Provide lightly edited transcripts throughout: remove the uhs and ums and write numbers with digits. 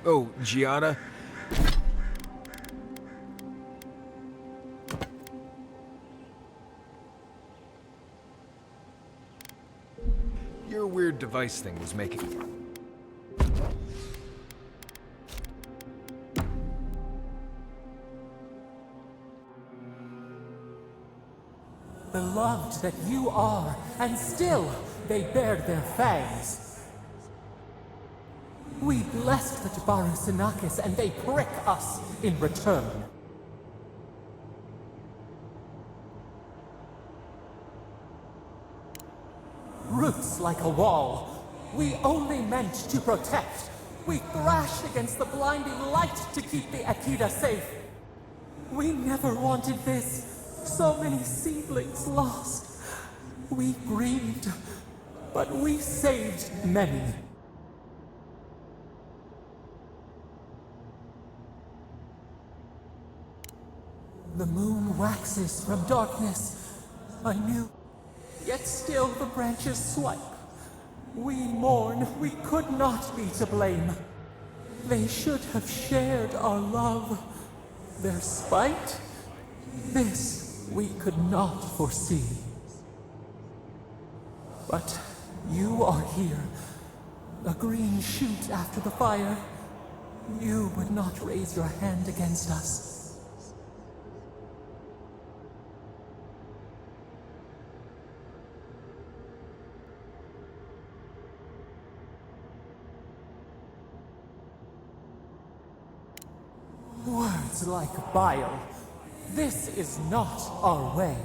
Oh, Gianna? Your weird device thing was making... Beloved that you are, and still they bared their fangs. We blessed the Tabaru and they prick us in return. Roots like a wall, we only meant to protect. We thrashed against the blinding light to keep the Akita safe. We never wanted this. So many seedlings lost. We grieved, but we saved many. The moon waxes from darkness. I knew. Yet still the branches swipe. We mourn. We could not be to blame. They should have shared our love. Their spite? This we could not foresee. But you are here. A green shoot after the fire. You would not raise your hand against us. Words like bile. This is not our way.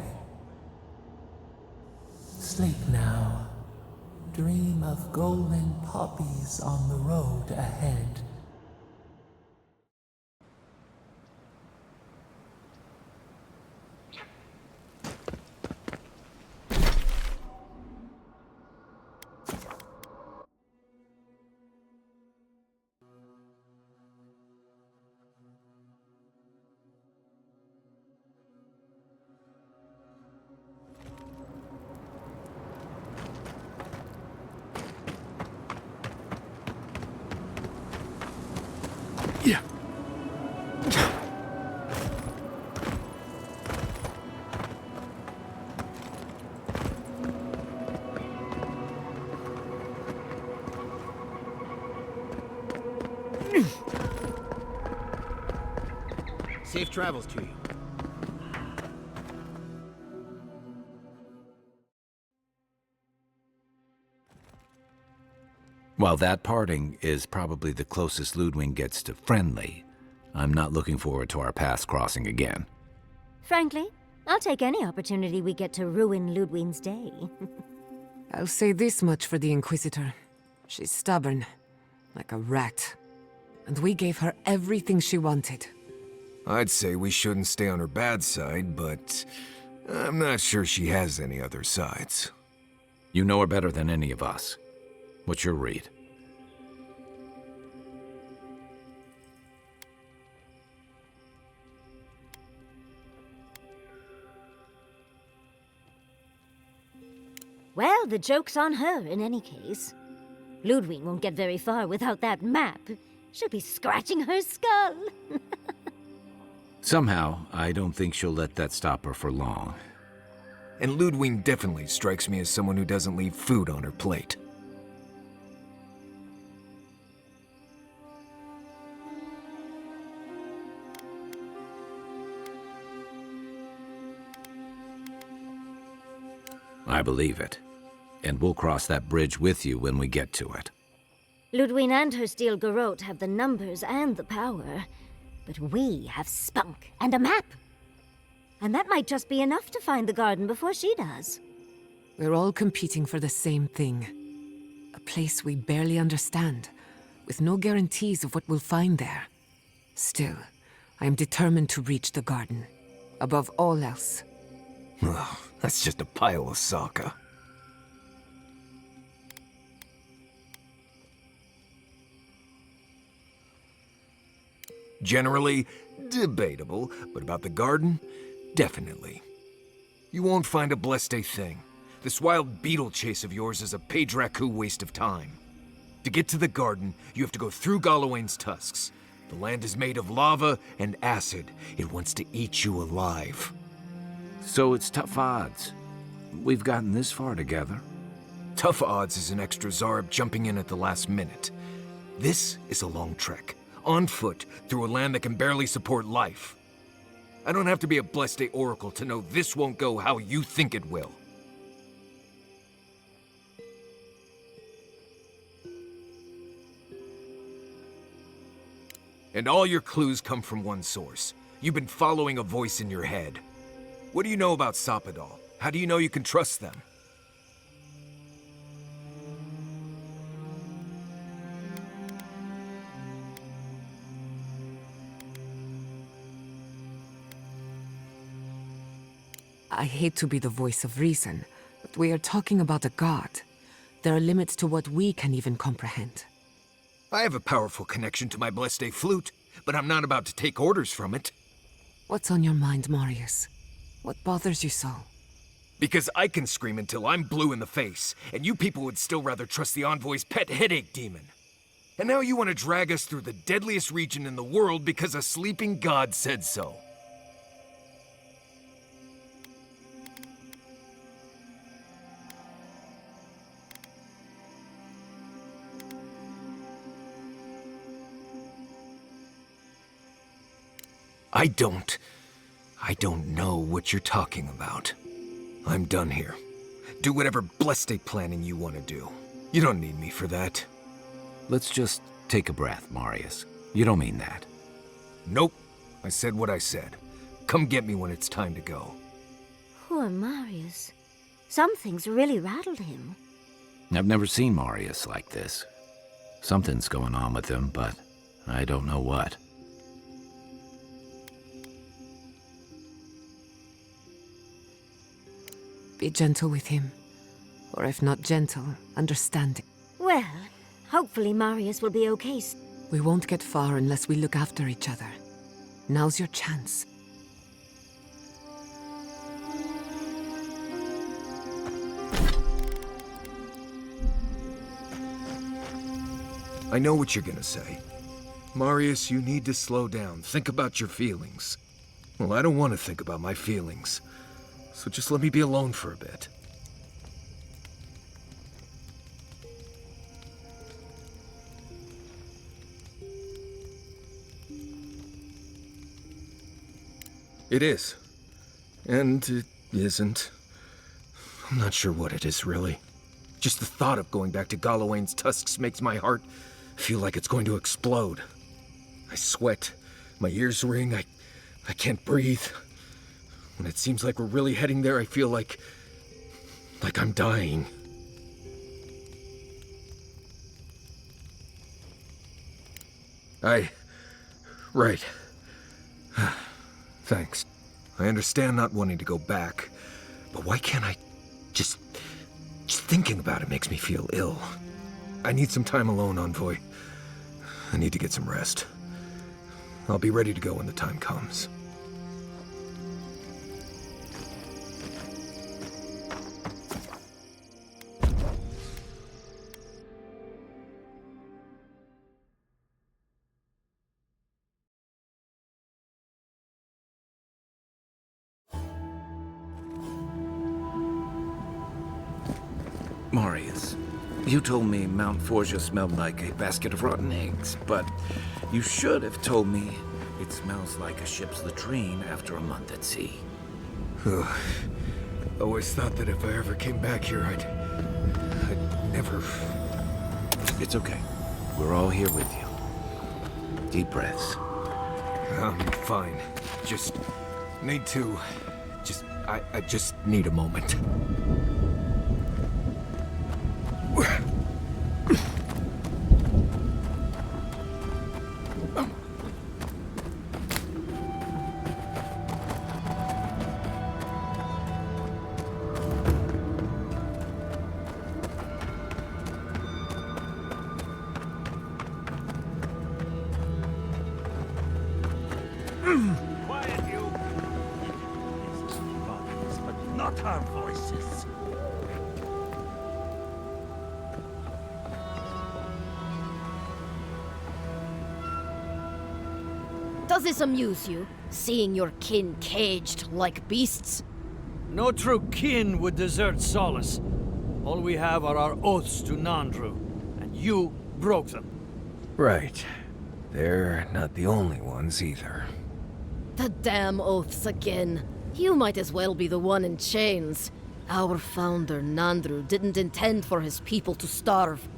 Sleep now. Dream of golden poppies on the road ahead. Yeah. Safe travels to you. While that parting is probably the closest Ludwig gets to friendly, I'm not looking forward to our paths crossing again. Frankly, I'll take any opportunity we get to ruin Ludwig's day. I'll say this much for the Inquisitor. She's stubborn, like a rat. And we gave her everything she wanted. I'd say we shouldn't stay on her bad side, but I'm not sure she has any other sides. You know her better than any of us. What's your read? Well, the joke's on her in any case. Ludwig won't get very far without that map. She'll be scratching her skull. Somehow, I don't think she'll let that stop her for long. And Ludwig definitely strikes me as someone who doesn't leave food on her plate. I believe it. And we'll cross that bridge with you when we get to it. Ludwig and her steel garrote have the numbers and the power. But we have spunk and a map. And that might just be enough to find the garden before she does. We're all competing for the same thing. A place we barely understand, with no guarantees of what we'll find there. Still, I am determined to reach the garden. Above all else. Ugh, that's just a pile of Sokka. Generally, debatable, but about the garden, definitely. You won't find a blessed thing. This wild beetle chase of yours is a Page Raku waste of time. To get to the garden, you have to go through Galawain's tusks. The land is made of lava and acid. It wants to eat you alive. So it's tough odds. We've gotten this far together. Tough odds is an extra Zarb jumping in at the last minute. This is a long trek, on foot, through a land that can barely support life. I don't have to be a Blessed Oracle to know this won't go how you think it will. And all your clues come from one source. You've been following a voice in your head. What do you know about Sapadal? How do you know you can trust them? I hate to be the voice of reason, but we are talking about a god. There are limits to what we can even comprehend. I have a powerful connection to my Blessed flute, but I'm not about to take orders from it. What's on your mind, Marius? What bothers you so? Because I can scream until I'm blue in the face, and you people would still rather trust the Envoy's pet headache demon. And now you want to drag us through the deadliest region in the world because a sleeping god said so. I don't know what you're talking about. I'm done here. Do whatever Blessed planning you want to do. You don't need me for that. Let's just take a breath, Marius. You don't mean that. Nope. I said what I said. Come get me when it's time to go. Poor Marius. Something's really rattled him. I've never seen Marius like this. Something's going on with him, but I don't know what. Be gentle with him. Or if not gentle, understanding. Well, hopefully Marius will be okay. We won't get far unless we look after each other. Now's your chance. I know what you're gonna say. Marius, you need to slow down. Think about your feelings. Well, I don't want to think about my feelings. So just let me be alone for a bit. It is. And it isn't. I'm not sure what it is, really. Just the thought of going back to Galawain's tusks makes my heart feel like it's going to explode. I sweat. My ears ring. I can't breathe. When it seems like we're really heading there, I feel like I'm dying. Right. Thanks. I understand not wanting to go back, but why can't I just thinking about it makes me feel ill. I need some time alone, Envoy. I need to get some rest. I'll be ready to go when the time comes. Marius, you told me Mount Forja smelled like a basket of rotten eggs, but you should have told me it smells like a ship's latrine after a month at sea. Always thought that if I ever came back here, I'd never... It's okay. We're all here with you. Deep breaths. I'm fine. Just need to... I just need a moment. Quiet, you! Bodies, but not our voices. Does this amuse you, seeing your kin caged like beasts? No true kin would desert Solace. All we have are our oaths to Nandru, and you broke them. Right. They're not the only ones either. The damn oaths again. You might as well be the one in chains. Our founder, Nandru, didn't intend for his people to starve.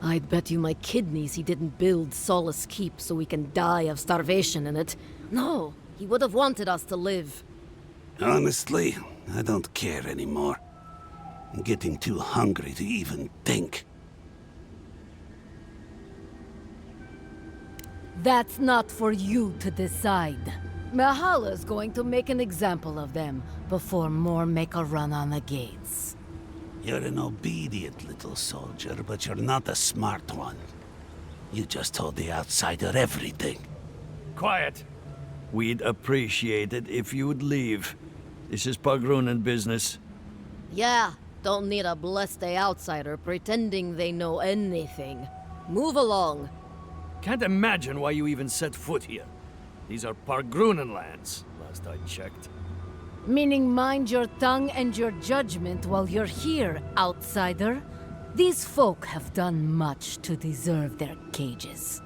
I'd bet you my kidneys he didn't build Solace Keep so we can die of starvation in it. No, he would have wanted us to live. Honestly, I don't care anymore. I'm getting too hungry to even think. That's not for you to decide. Mahala's going to make an example of them before more make a run on the gates. You're an obedient little soldier, but you're not a smart one. You just told the outsider everything. Quiet. We'd appreciate it if you would leave. This is Pargrunen business. Yeah, don't need a blessed outsider pretending they know anything. Move along. Can't imagine why you even set foot here. These are Pargrunen lands, last I checked. Meaning mind your tongue and your judgment while you're here, outsider. These folk have done much to deserve their cages.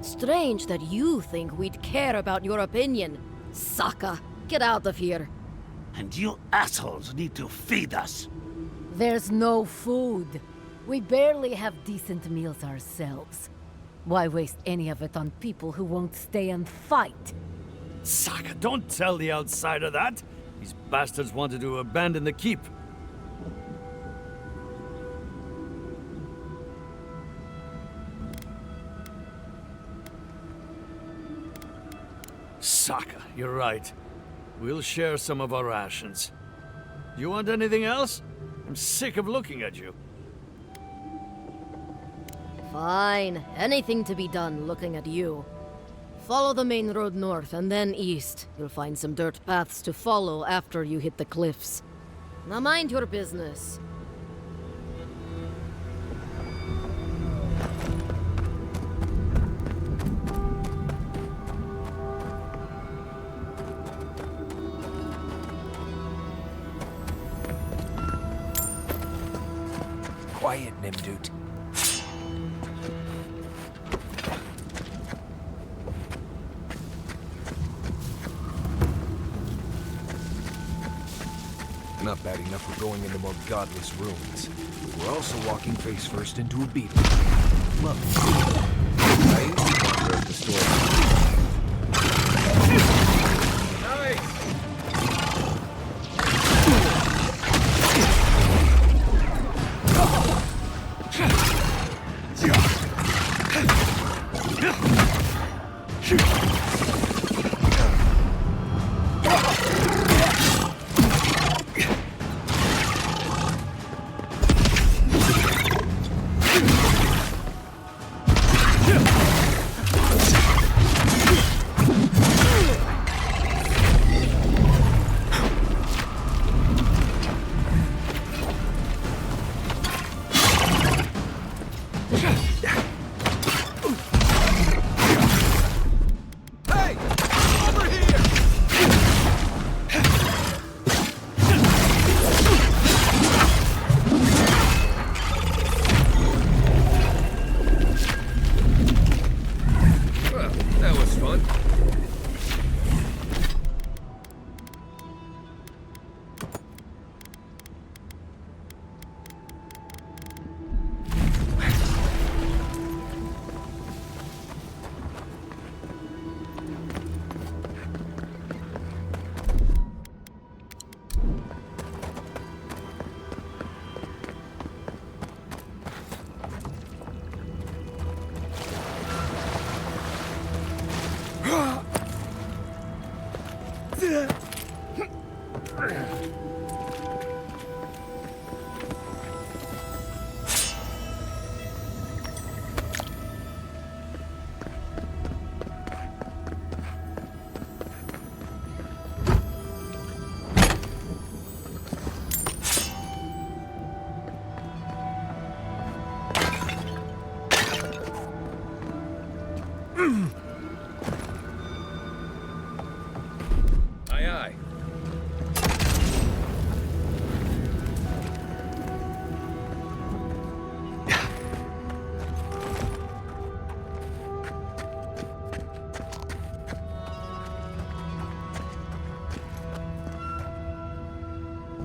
Strange that you think we'd care about your opinion. Saka, get out of here. And you assholes need to feed us. There's no food. We barely have decent meals ourselves. Why waste any of it on people who won't stay and fight? Saka, don't tell the outsider that! These bastards wanted to abandon the keep. Saka, you're right. We'll share some of our rations. You want anything else? I'm sick of looking at you. Fine. Anything to be done looking at you. Follow the main road north and then east. You'll find some dirt paths to follow after you hit the cliffs. Now mind your business. Quiet, Nimdut. Not bad enough we're going into more godless ruins. We're also walking face first into a beetle. Look. I used to wander up the store.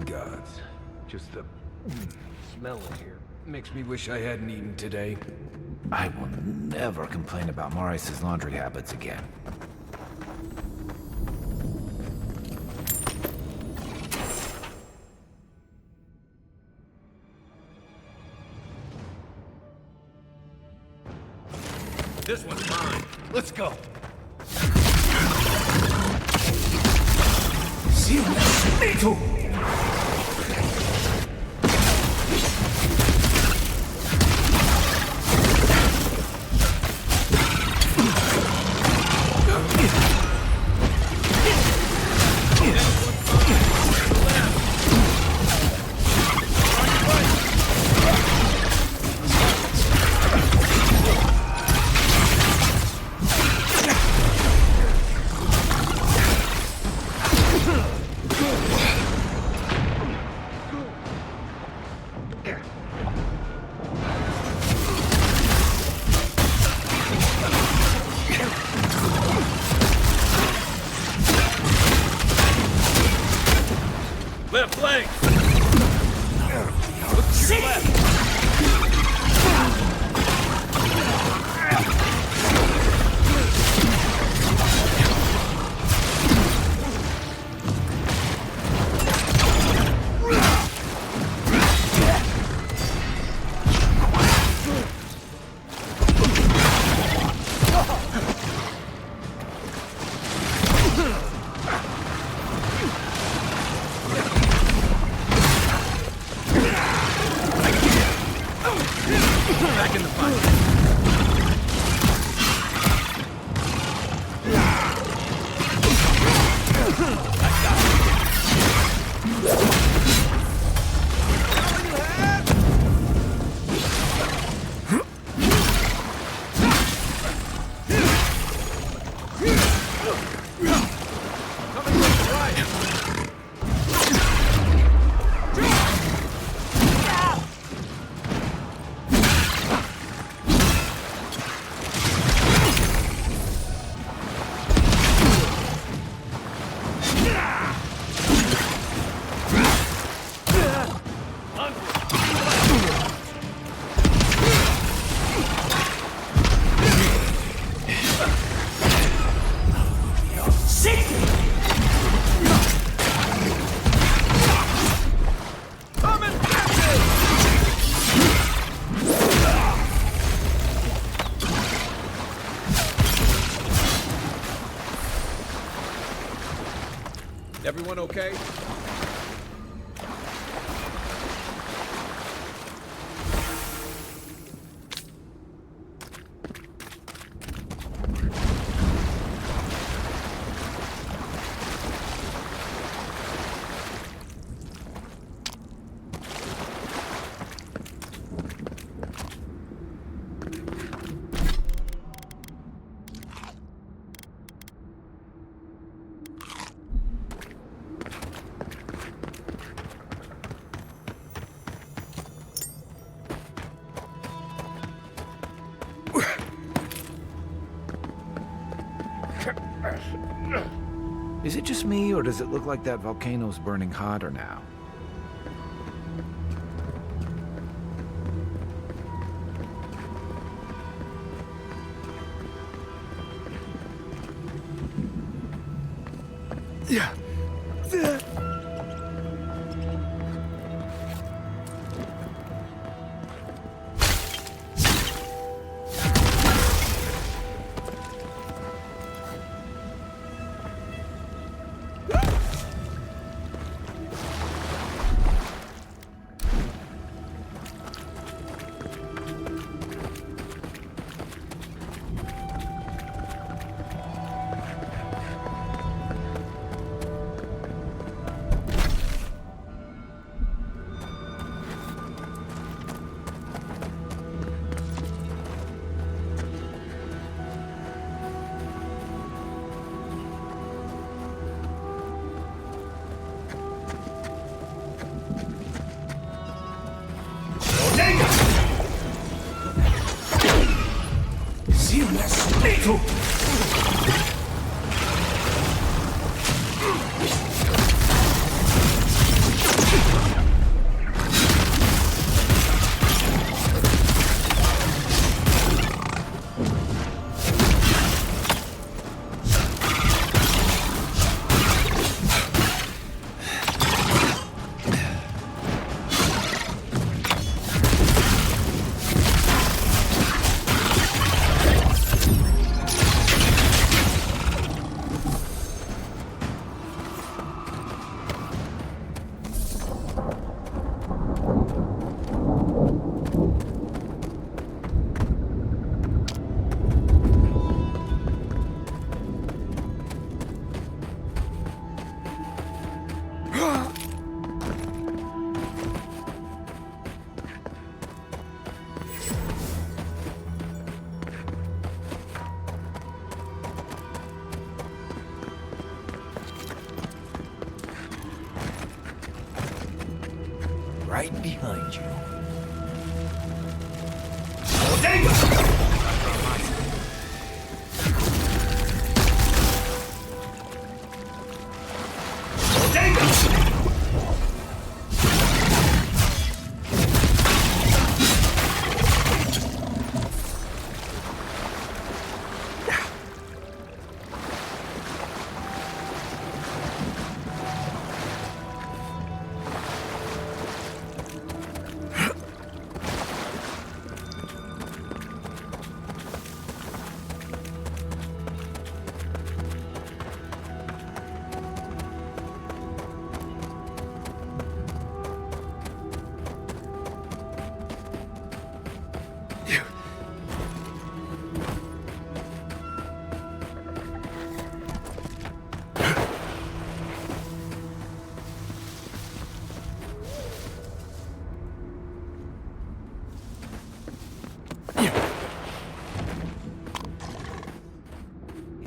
gods. Just the smell in here makes me wish I hadn't eaten today. I will never complain about Maurice's laundry habits again. This one's mine. Let's go. Me too. Left leg! Look to your left! Back in the fight. Everyone okay? Is it just me, or does it look like that volcano's burning hotter now? Yeah. right behind you.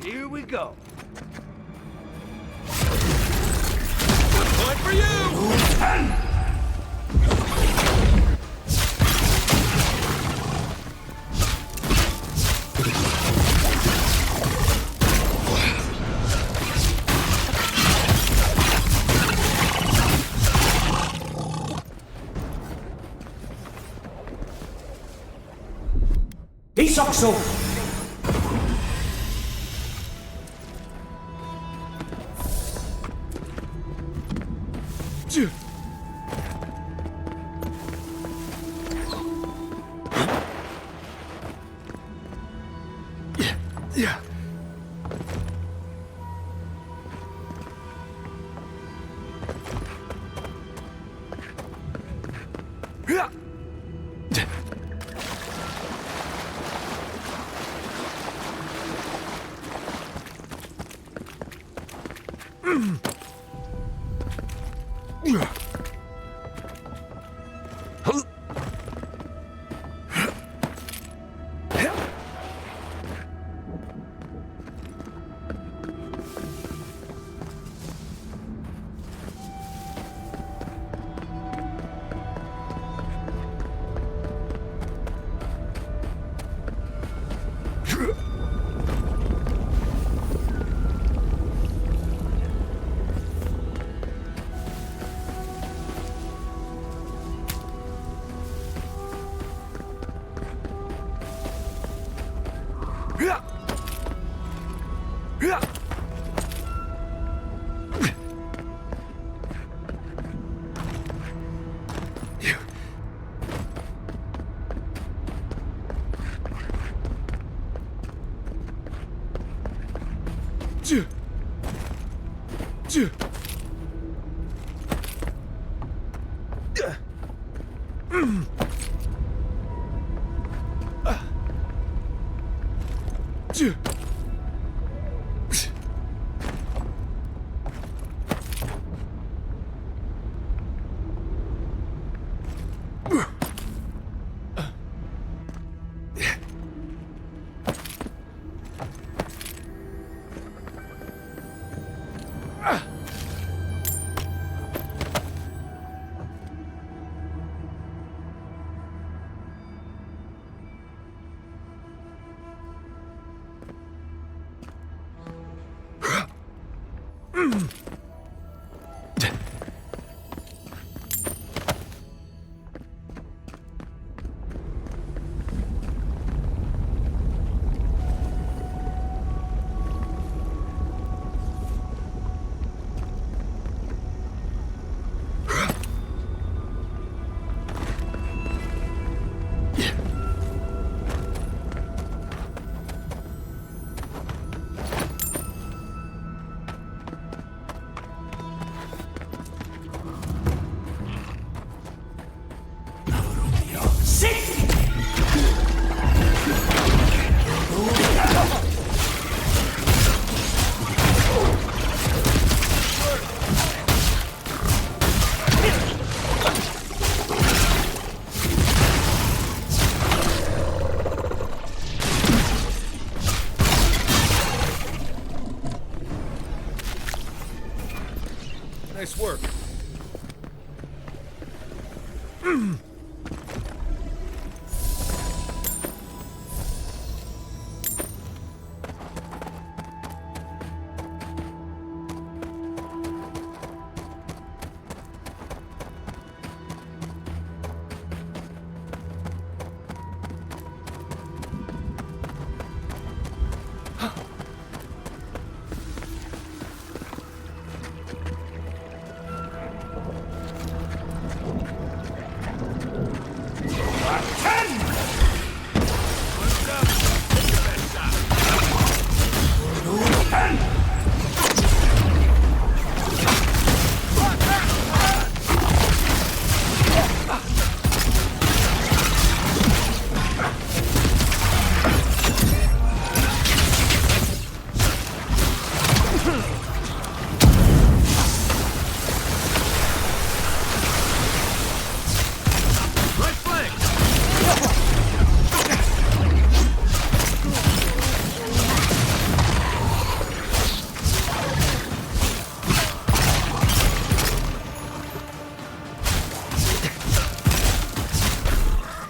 Here we go. One for you! Isaacso! Yeah. Nice work.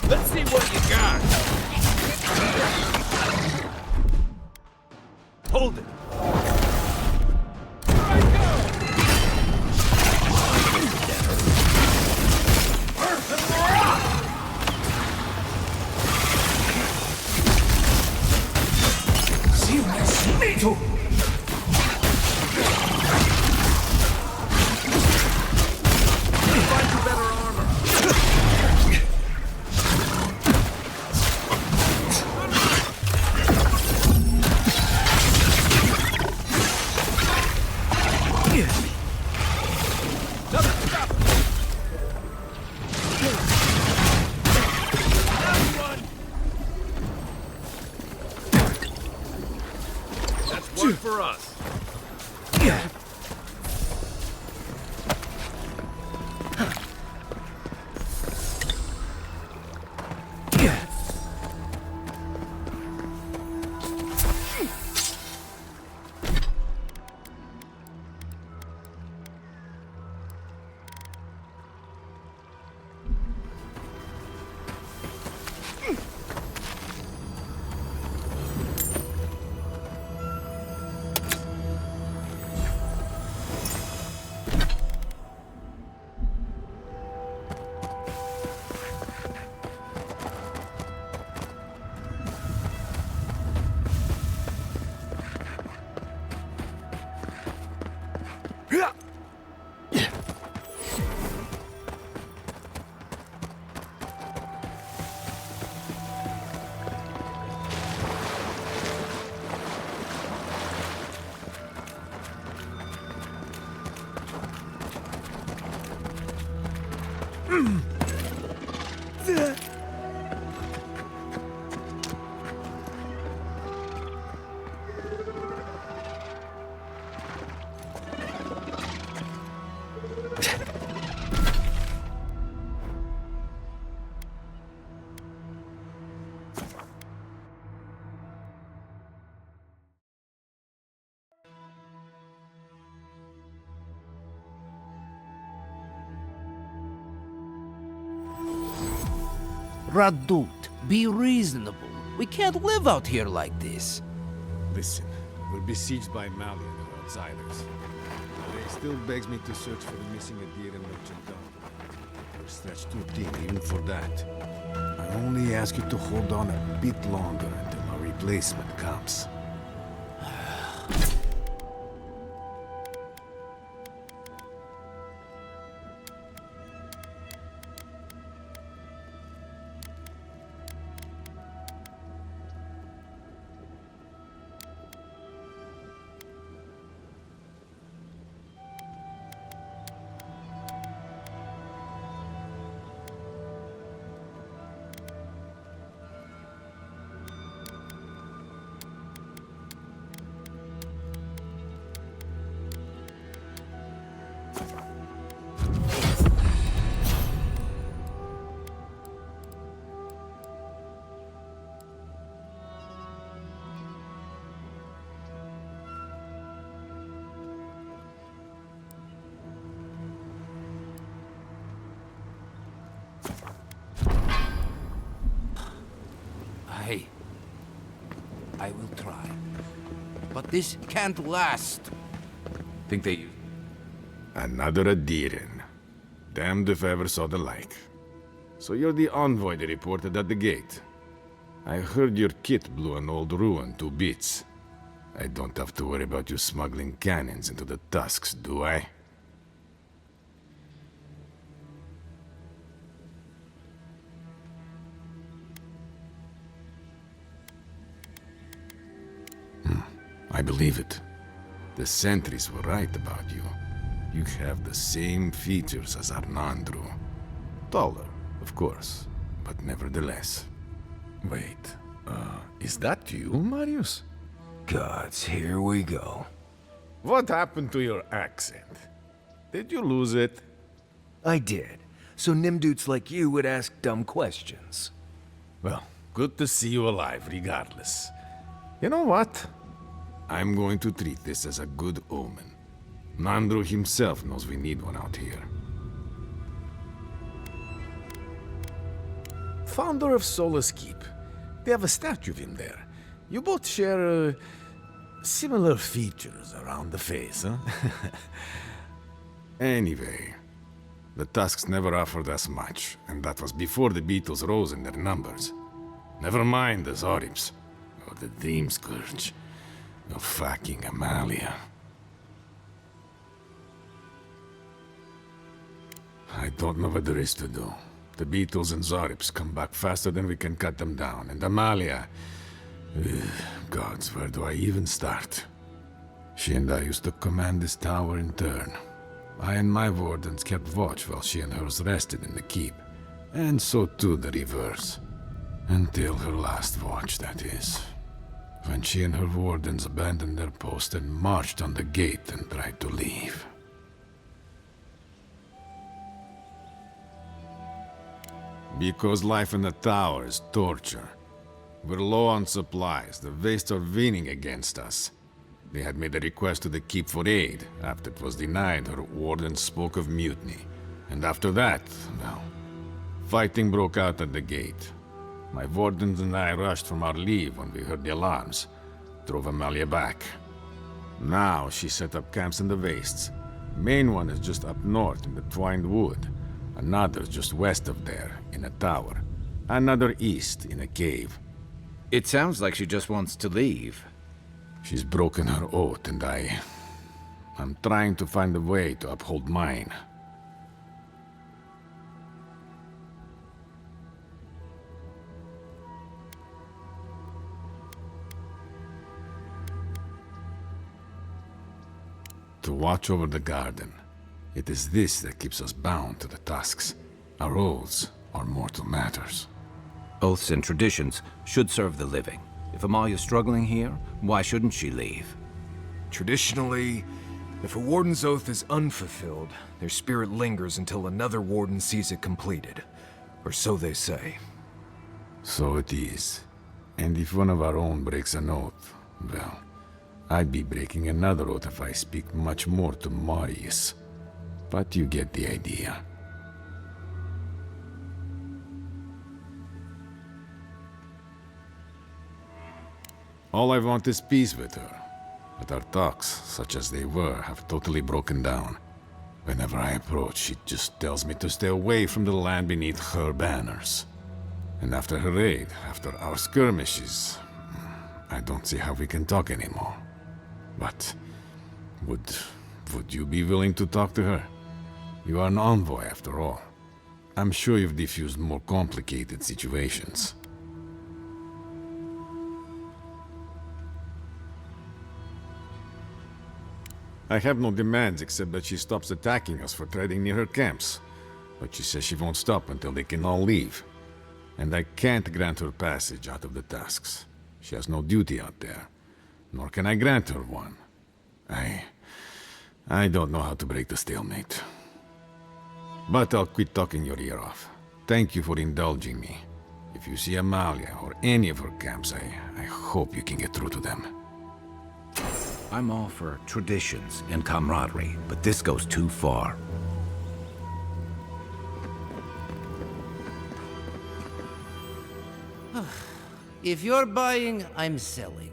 Let's see what you got. Hold it. One for us. Rhode, be reasonable. We can't live out here like this. Listen, we're besieged by Malian and outsiders. It still begs me to search for the missing Adir and merchant dog. We're stretched too thin even for that. I only ask you to hold on a bit longer until our replacement comes. I will try. But this can't last. Think they... Another Adiran. Damned if I ever saw the like. So you're the envoy they reported at the gate. I heard your kit blew an old ruin to bits. I don't have to worry about you smuggling cannons into the Tusks, do I? I believe it. The sentries were right about you. You have the same features as Arnandru. Taller, of course, but nevertheless. Wait, is that you, Marius? Gods, here we go. What happened to your accent? Did you lose it? I did. So Nimdudes like you would ask dumb questions. Well, good to see you alive, regardless. You know what? I'm going to treat this as a good omen. Nandru himself knows we need one out here. Founder of Solace Keep. They have a statue of him there. You both share, similar features around the face, huh? Anyway, the Tusks never offered us much, and that was before the Beetles rose in their numbers. Never mind the Zorips, or the Dream Scourge. Oh, fucking Amalia. I don't know what there is to do. The Beetles and Zorips come back faster than we can cut them down, and Amalia... gods, where do I even start? She and I used to command this tower in turn. I and my wardens kept watch while she and hers rested in the keep. And so too the reverse. Until her last watch, that is. When she and her wardens abandoned their post and marched on the gate and tried to leave. Because life in the tower is torture. We're low on supplies. The Vastes are winning against us. They had made a request to the keep for aid. After it was denied, her wardens spoke of mutiny. And after that, well, fighting broke out at the gate. My wardens and I rushed from our leave when we heard the alarms. Drove Amalia back. Now she set up camps in the Vastes. Main one is just up north in the Twined Wood. Another just west of there, in a tower. Another east, in a cave. It sounds like she just wants to leave. She's broken her oath, and I'm trying to find a way to uphold mine. To watch over the garden. It is this that keeps us bound to the Tusks. Our oaths are mortal matters. Oaths and traditions should serve the living. If Amalia's struggling here, why shouldn't she leave? Traditionally, if a warden's oath is unfulfilled, their spirit lingers until another warden sees it completed. Or so they say. So it is. And if one of our own breaks an oath, well, I'd be breaking another oath if I speak much more to Marius. But you get the idea. All I want is peace with her. But our talks, such as they were, have totally broken down. Whenever I approach, she just tells me to stay away from the land beneath her banners. And after her raid, after our skirmishes, I don't see how we can talk anymore. But would you be willing to talk to her? You are an envoy, after all. I'm sure you've diffused more complicated situations. I have no demands except that she stops attacking us for treading near her camps. But she says she won't stop until they can all leave. And I can't grant her passage out of the Tusks. She has no duty out there. Nor can I grant her one. I don't know how to break the stalemate. But I'll quit talking your ear off. Thank you for indulging me. If you see Amalia or any of her camps, I hope you can get through to them. I'm all for traditions and camaraderie, but this goes too far. If you're buying, I'm selling.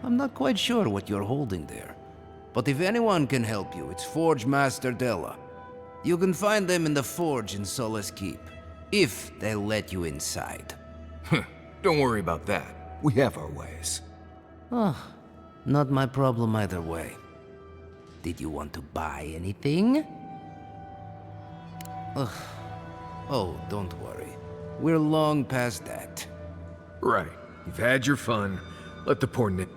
I'm not quite sure what you're holding there. But if anyone can help you, it's Forge Master Della. You can find them in the forge in Solace Keep, if they'll let you inside. Don't worry about that. We have our ways. Oh, not my problem either way. Did you want to buy anything? Ugh. Oh, don't worry. We're long past that. Right. You've had your fun. Let the poor Nick...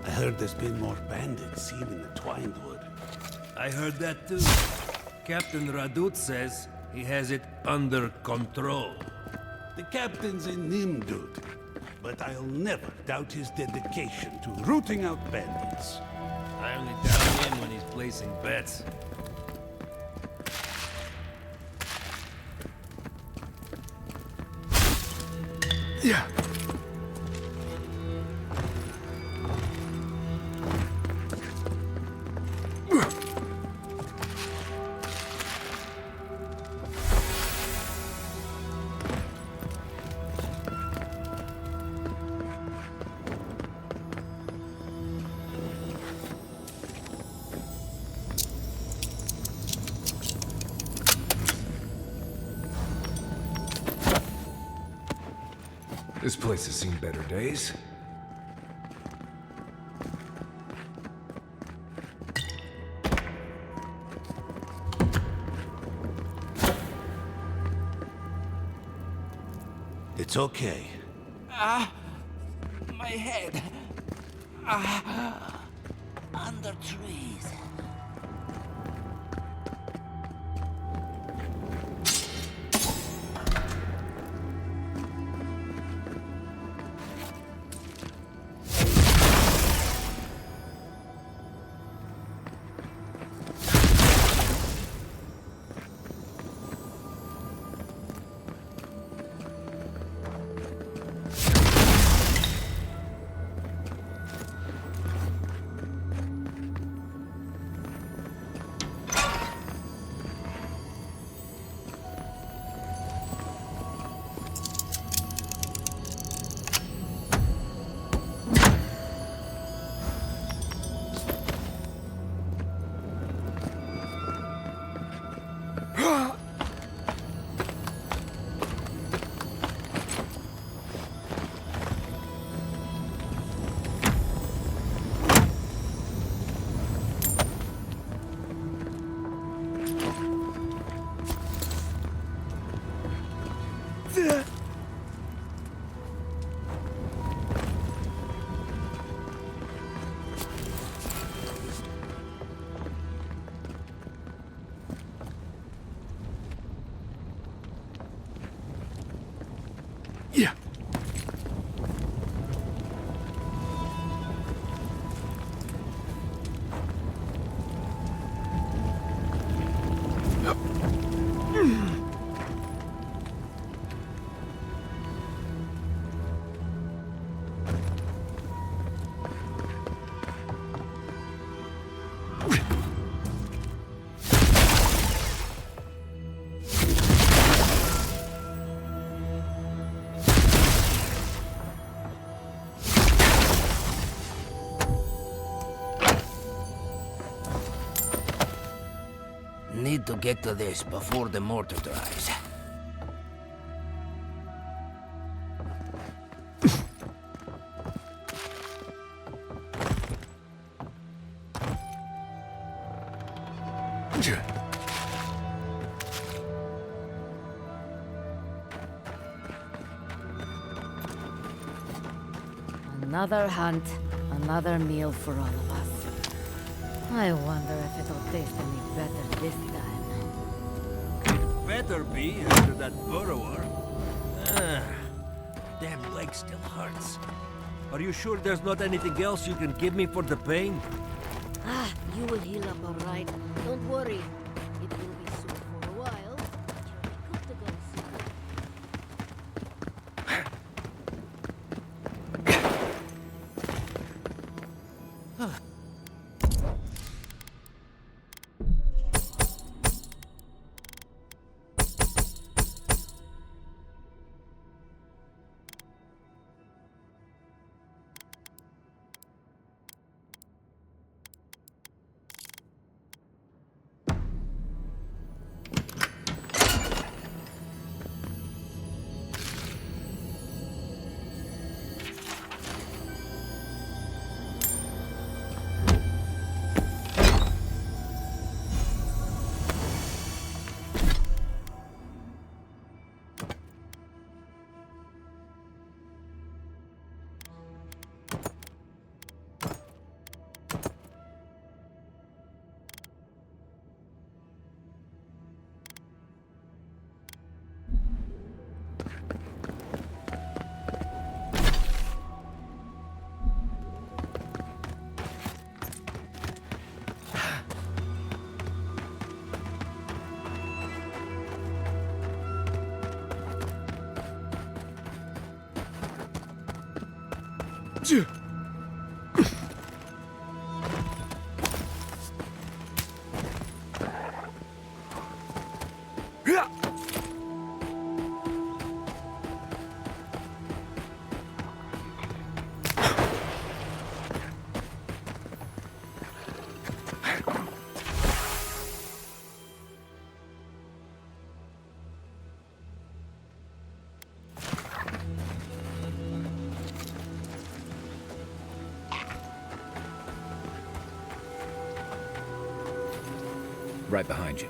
I heard there's been more bandits seen in the Twined Wood. I heard that too. Captain Rhode says he has it under control. The captain's a Nimdud, but I'll never doubt his dedication to rooting out bandits. I only doubt him when he's placing bets. Yeah. This place has seen better days. It's okay. My head. Under trees. Need to get to this before the mortar dries. Another hunt, another meal for all of us. I wonder if it'll taste any better this time. Better be after that burrower. Damn leg still hurts. Are you sure there's not anything else you can give me for the pain? You will heal up all right. Don't worry. It will be soon for a while, but you'll be good to go soon. Right behind you.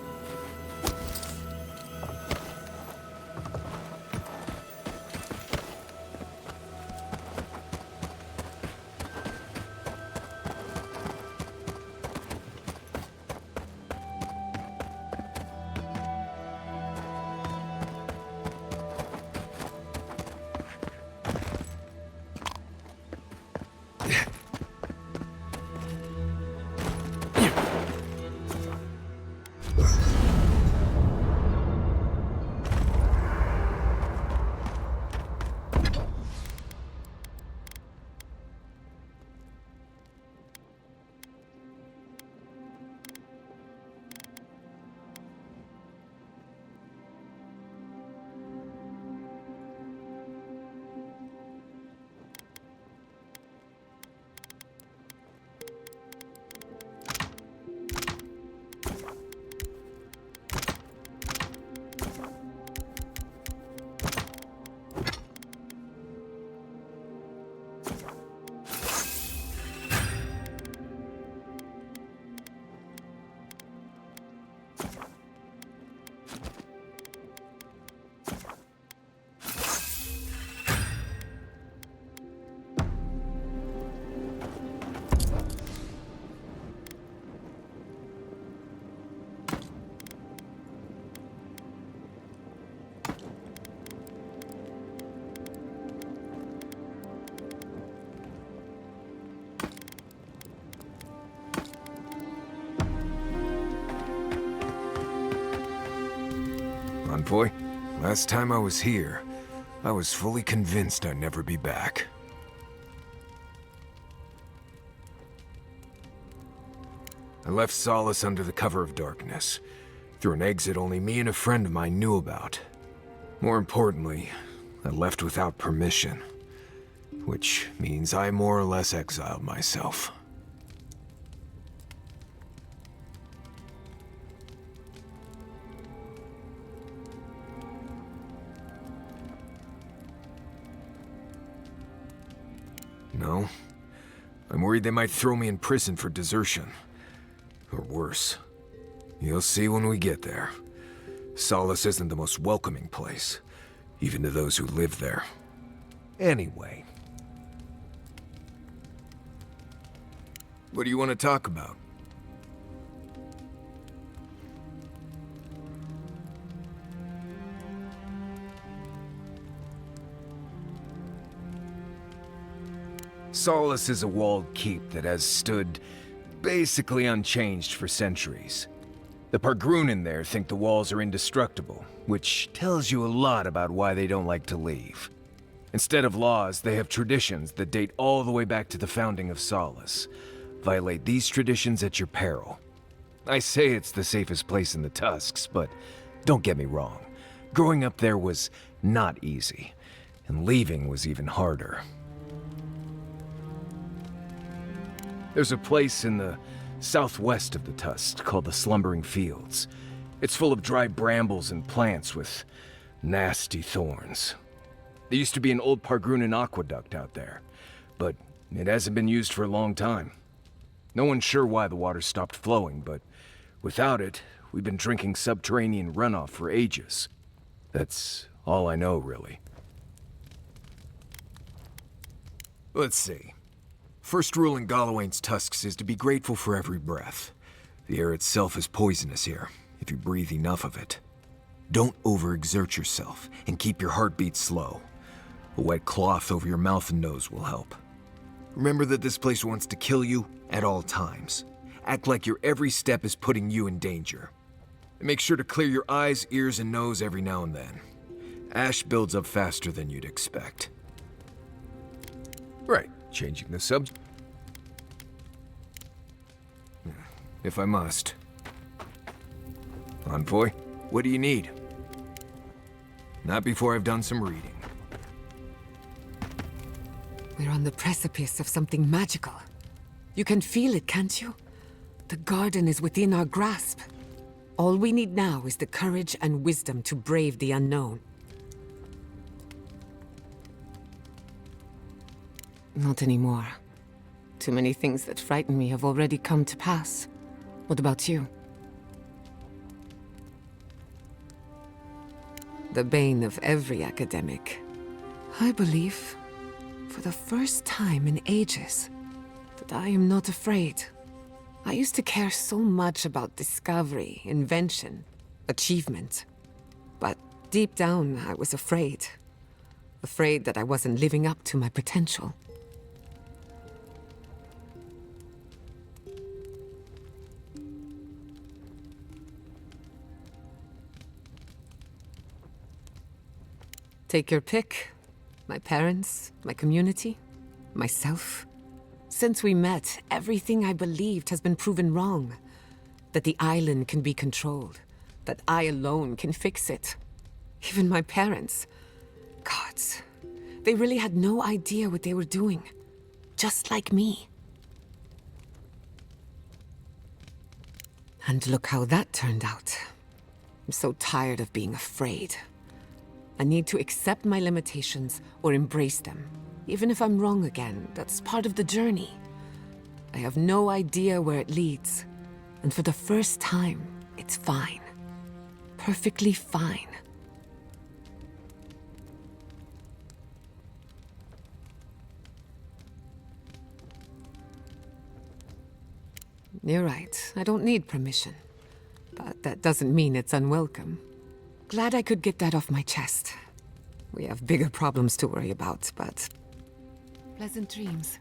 Envoy, last time I was here, I was fully convinced I'd never be back. I left Solace under the cover of darkness, through an exit only me and a friend of mine knew about. More importantly, I left without permission, which means I more or less exiled myself. No, I'm worried they might throw me in prison for desertion. Or worse. You'll see when we get there. Solace isn't the most welcoming place, even to those who live there. Anyway. What do you want to talk about? Solace is a walled keep that has stood basically unchanged for centuries. The Pargrunen there think the walls are indestructible, which tells you a lot about why they don't like to leave. Instead of laws, they have traditions that date all the way back to the founding of Solace. Violate these traditions at your peril. I say it's the safest place in the Tusks, but don't get me wrong. Growing up there was not easy, and leaving was even harder. There's a place in the southwest of the Tusks called the Slumbering Fields. It's full of dry brambles and plants with nasty thorns. There used to be an old Pargrunen aqueduct out there, but it hasn't been used for a long time. No one's sure why the water stopped flowing, but without it, we've been drinking subterranean runoff for ages. That's all I know, really. Let's see. First rule in Galawain's Tusks is to be grateful for every breath. The air itself is poisonous here, if you breathe enough of it. Don't overexert yourself, and keep your heartbeat slow. A wet cloth over your mouth and nose will help. Remember that this place wants to kill you at all times. Act like your every step is putting you in danger. And make sure to clear your eyes, ears, and nose every now and then. Ash builds up faster than you'd expect. Right. Changing the subject. If I must. Envoy, what do you need? Not before I've done some reading. We're on the precipice of something magical. You can feel it, can't you? The garden is within our grasp. All we need now is the courage and wisdom to brave the unknown. Not anymore. Too many things that frighten me have already come to pass. What about you? The bane of every academic. I believe, for the first time in ages, that I am not afraid. I used to care so much about discovery, invention, achievement. But deep down, I was afraid. Afraid that I wasn't living up to my potential. Take your pick. My parents, my community, myself. Since we met, everything I believed has been proven wrong. That the island can be controlled. That I alone can fix it. Even my parents. Gods. They really had no idea what they were doing. Just like me. And look how that turned out. I'm so tired of being afraid. I need to accept my limitations or embrace them. Even if I'm wrong again, that's part of the journey. I have no idea where it leads. And for the first time, it's fine. Perfectly fine. You're right, I don't need permission. But that doesn't mean it's unwelcome. Glad I could get that off my chest. We have bigger problems to worry about, but... Pleasant dreams.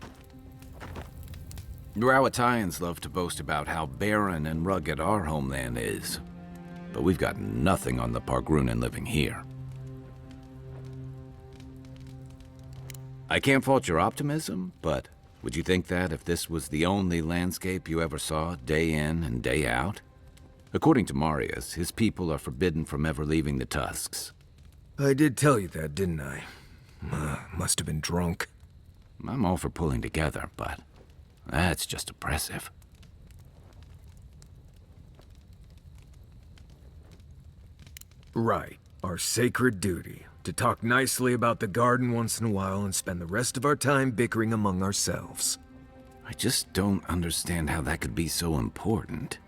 Rowettians love to boast about how barren and rugged our homeland is. but we've got nothing on the Pargrunen living here. I can't fault your optimism, but would you think that if this was the only landscape you ever saw, day in and day out? According to Marius, his people are forbidden from ever leaving the Tusks. I did tell you that, didn't I? Must have been drunk. I'm all for pulling together, but that's just oppressive. Right. Our sacred duty. To talk nicely about the garden once in a while and spend the rest of our time bickering among ourselves. I just don't understand how that could be so important.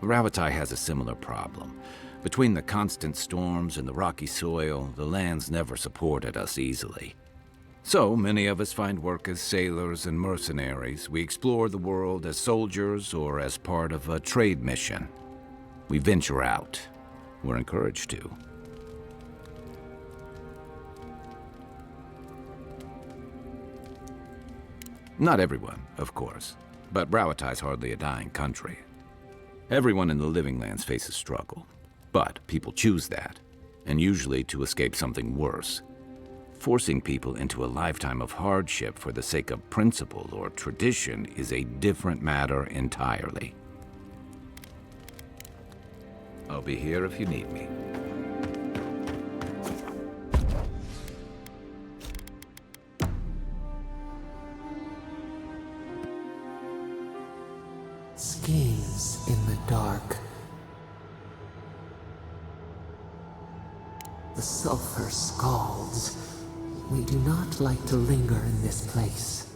Ravatai has a similar problem. Between the constant storms and the rocky soil, the lands never supported us easily. So many of us find work as sailors and mercenaries. We explore the world as soldiers or as part of a trade mission. We venture out. We're encouraged to. Not everyone, of course, but Rauatai's hardly a dying country. Everyone in the Living Lands faces struggle, but people choose that, and usually to escape something worse. Forcing people into a lifetime of hardship for the sake of principle or tradition is a different matter entirely. I'll be here if you need me. Schemes in the dark. The sulfur scalds. We do not like to linger in this place.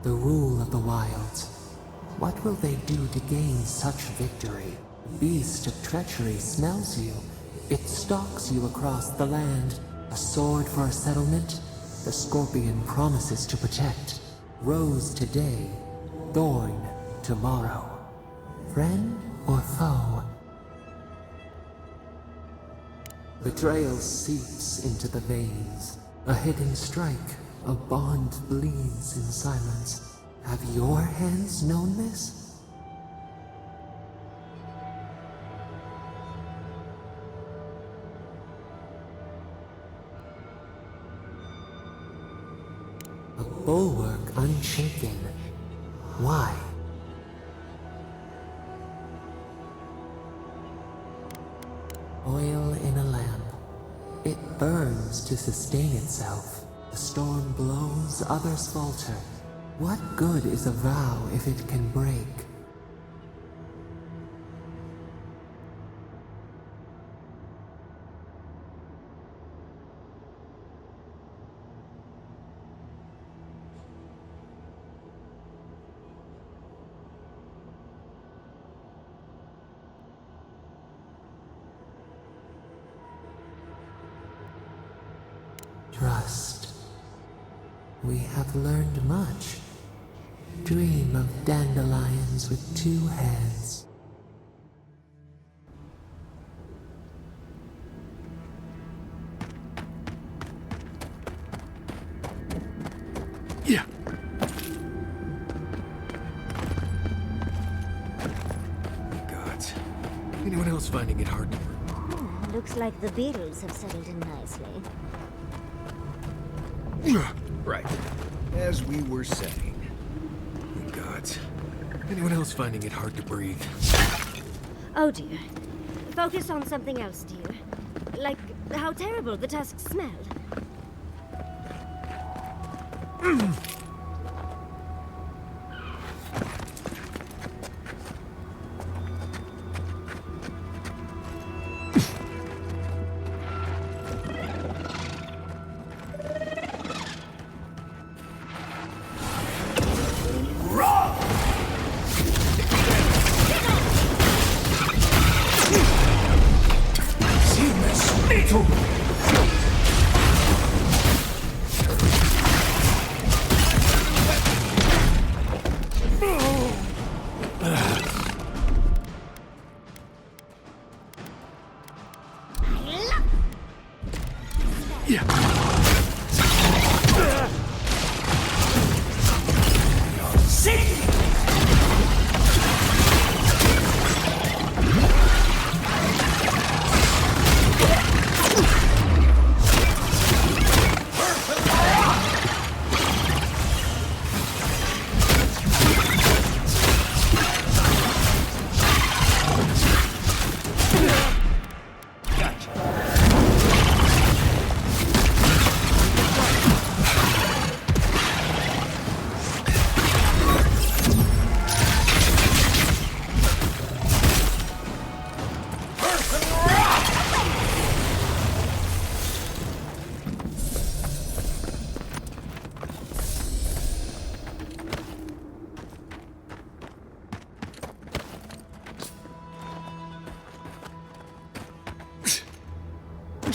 The rule of the wilds. What will they do to gain such victory? Beast of treachery smells you. It stalks you across the land. A sword for a settlement. The scorpion promises to protect. Rose today, thorn tomorrow. Friend or foe? Betrayal seeps into the veins. A hidden strike, a bond bleeds in silence. Have your hands known this? A bulwark unshaken. Why? Oil in a lamp. It burns to sustain itself. The storm blows, others falter. What good is a vow if it can break? Trust. We have learned much. Dream of dandelions with two heads. Yeah. Gods. Anyone else finding it hard to... Looks like the beetles have settled in nicely. Right. As we were saying. Gods. Anyone else finding it hard to breathe? Oh dear. Focus on something else, dear. Like how terrible the tusks smelled.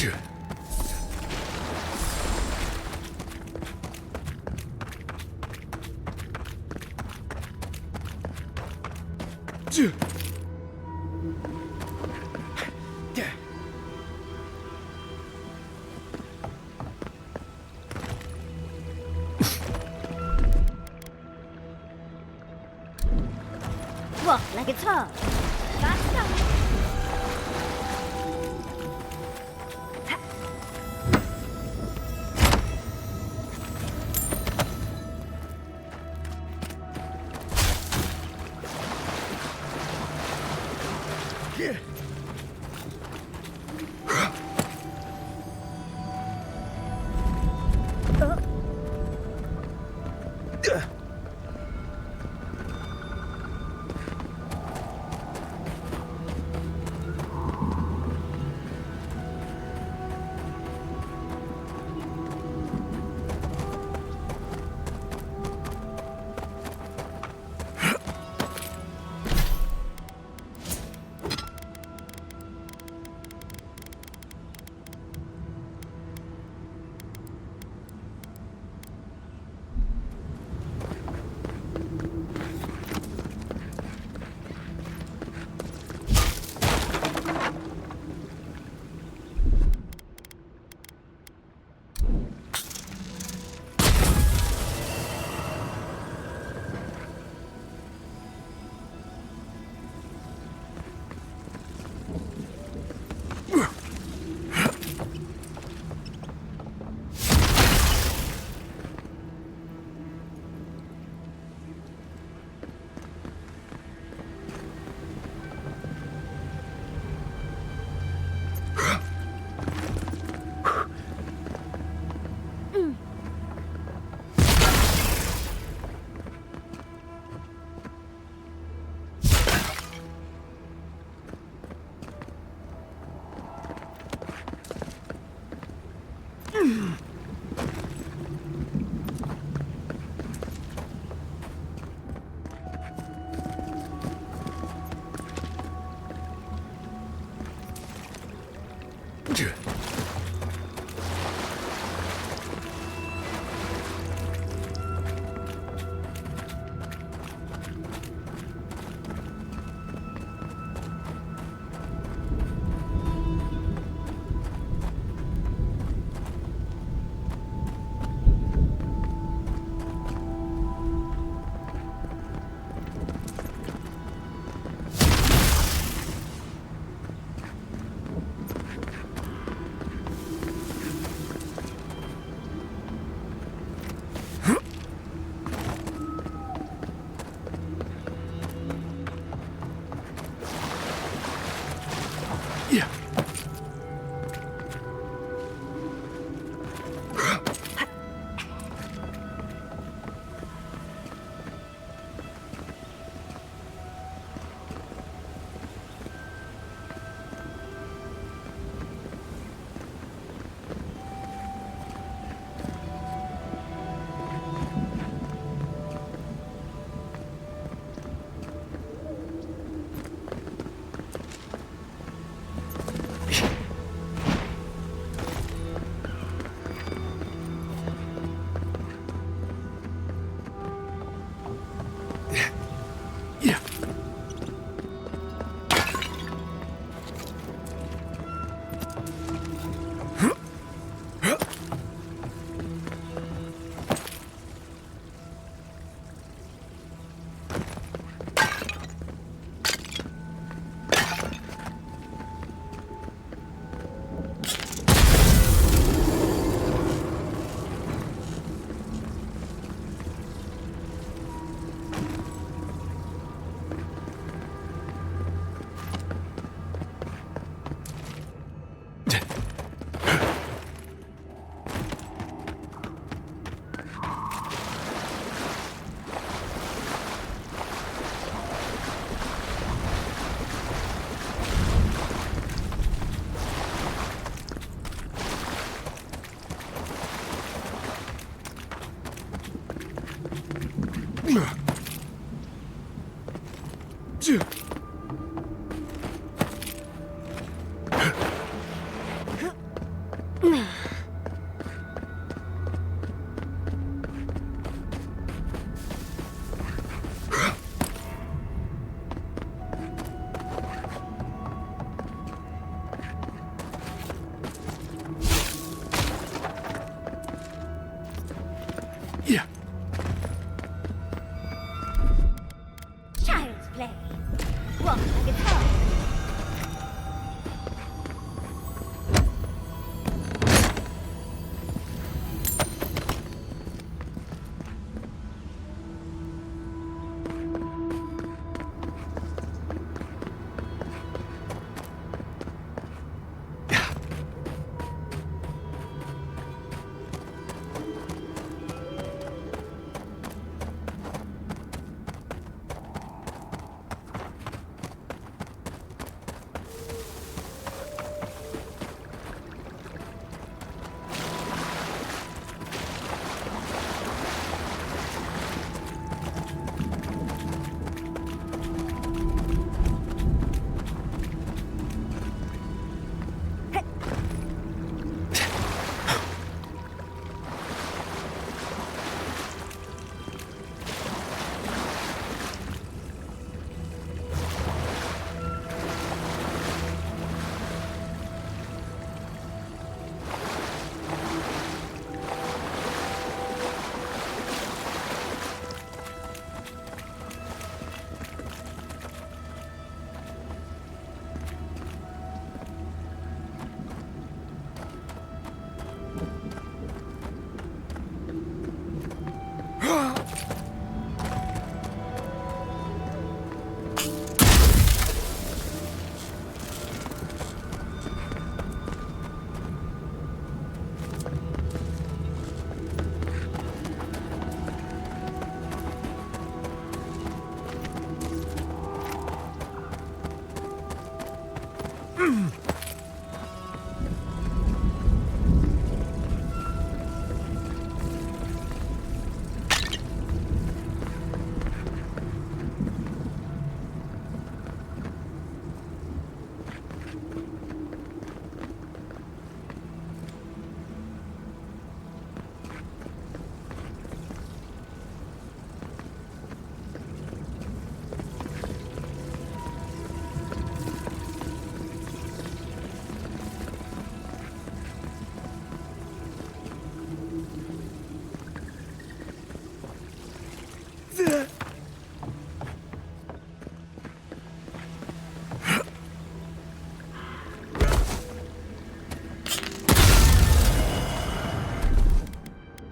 Walk like it's hard. Faster.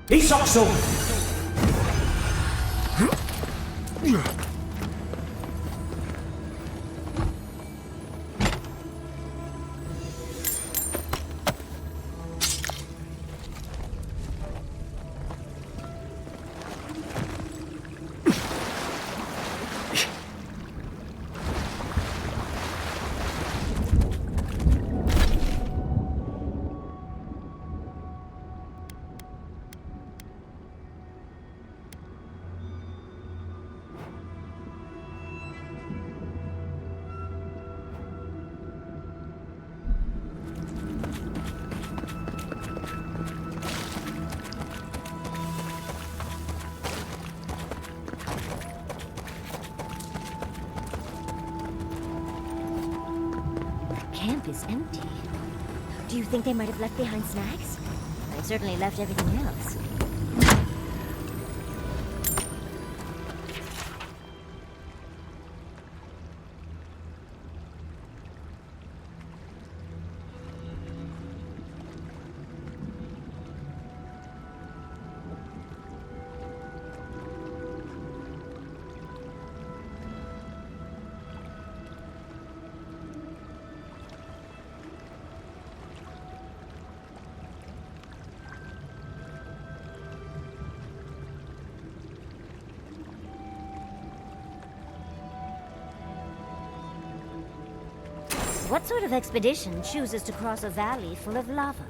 Isokso! Camp is empty. Do you think they might have left behind snacks? They've certainly left everything else. What sort of expedition chooses to cross a valley full of lava?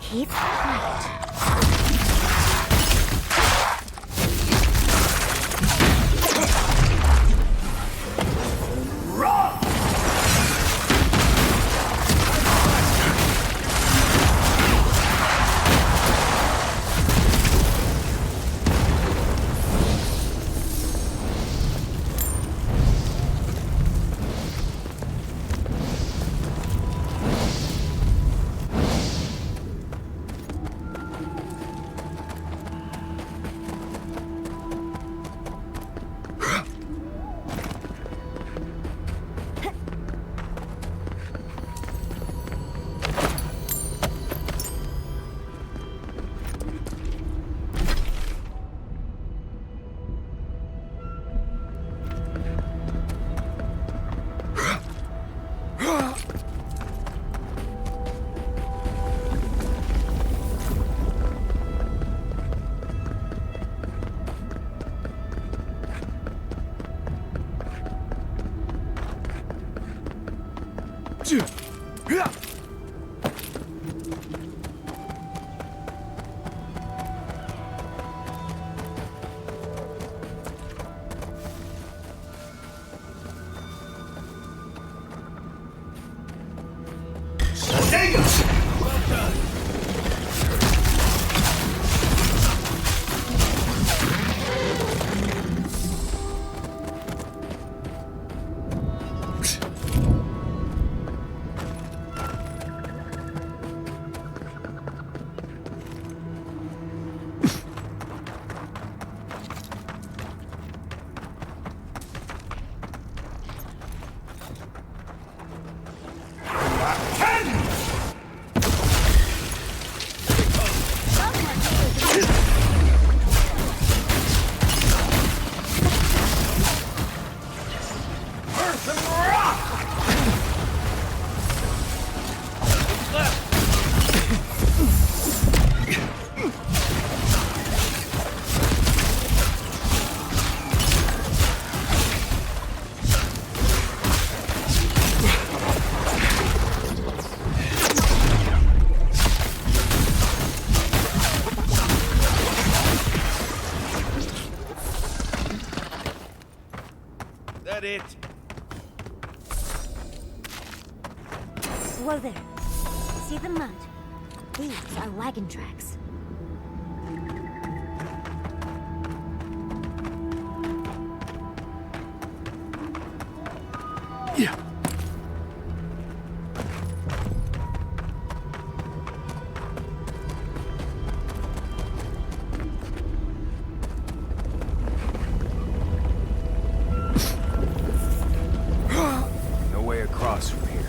Keep quiet. It. Whoa there. See the mud? These are wagon tracks. Yeah. Across from here.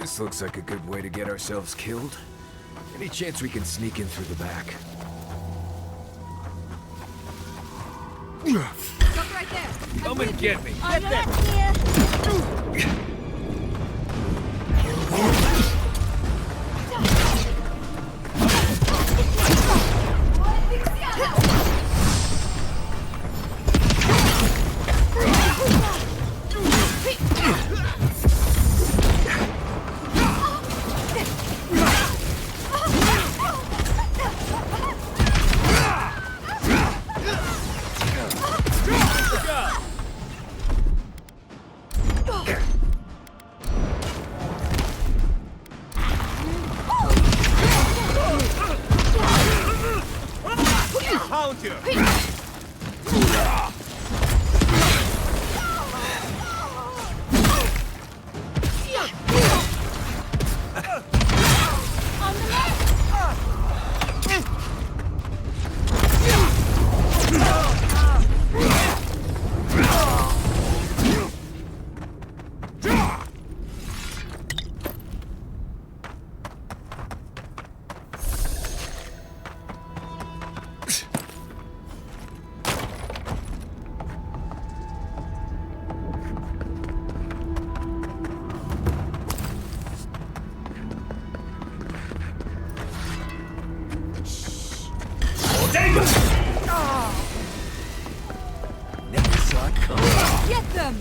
This looks like a good way to get ourselves killed. Any chance we can sneak in through the back? Stop right there! Come and get me! Get there! Get them!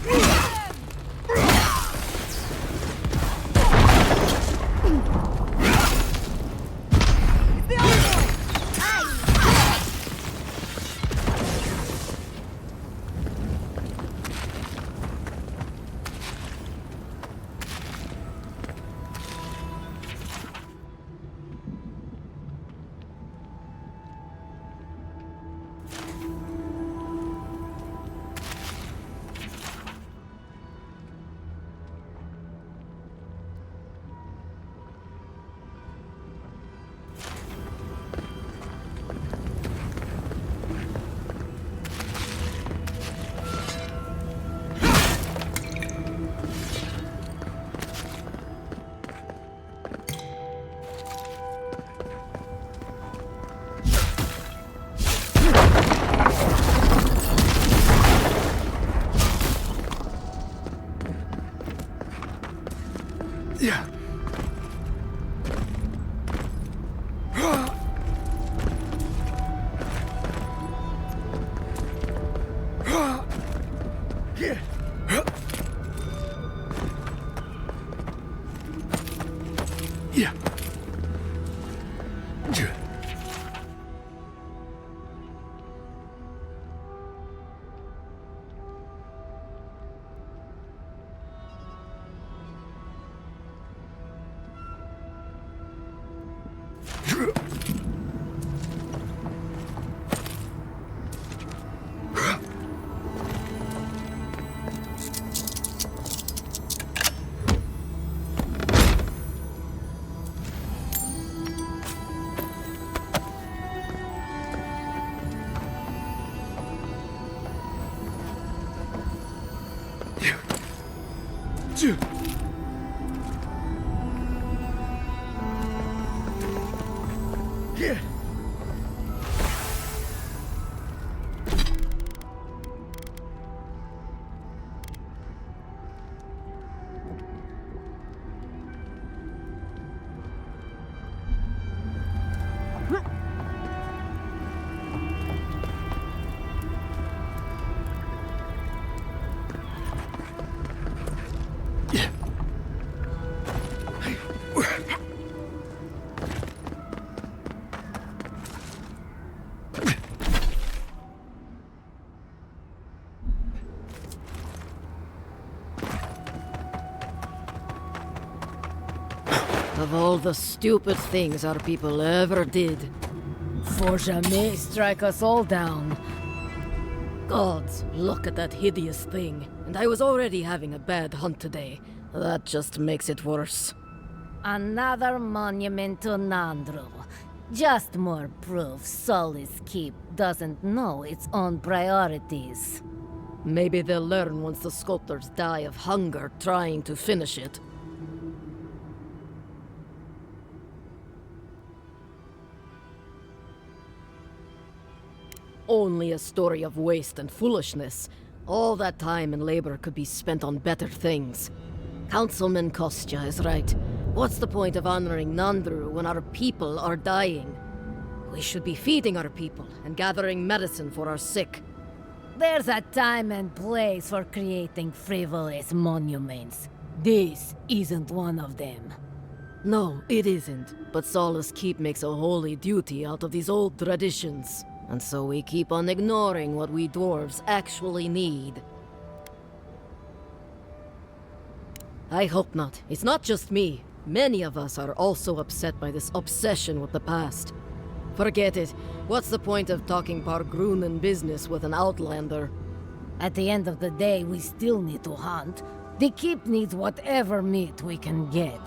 Of all the stupid things our people ever did, for jamais strike us all down. Gods, look at that hideous thing. And I was already having a bad hunt today. That just makes it worse. Another monument to Nandru. Just more proof Solis Keep doesn't know its own priorities. Maybe they'll learn once the sculptors die of hunger trying to finish it. Only a story of waste and foolishness. All that time and labor could be spent on better things. Councilman Kostya is right. What's the point of honoring Nandru when our people are dying? We should be feeding our people and gathering medicine for our sick. There's a time and place for creating frivolous monuments. This isn't one of them. No, it isn't. But Solace Keep makes a holy duty out of these old traditions. And so we keep on ignoring what we dwarves actually need. I hope not. It's not just me. Many of us are also upset by this obsession with the past. Forget it. What's the point of talking Pargrunen business with an outlander? At the end of the day, we still need to hunt. The keep needs whatever meat we can get.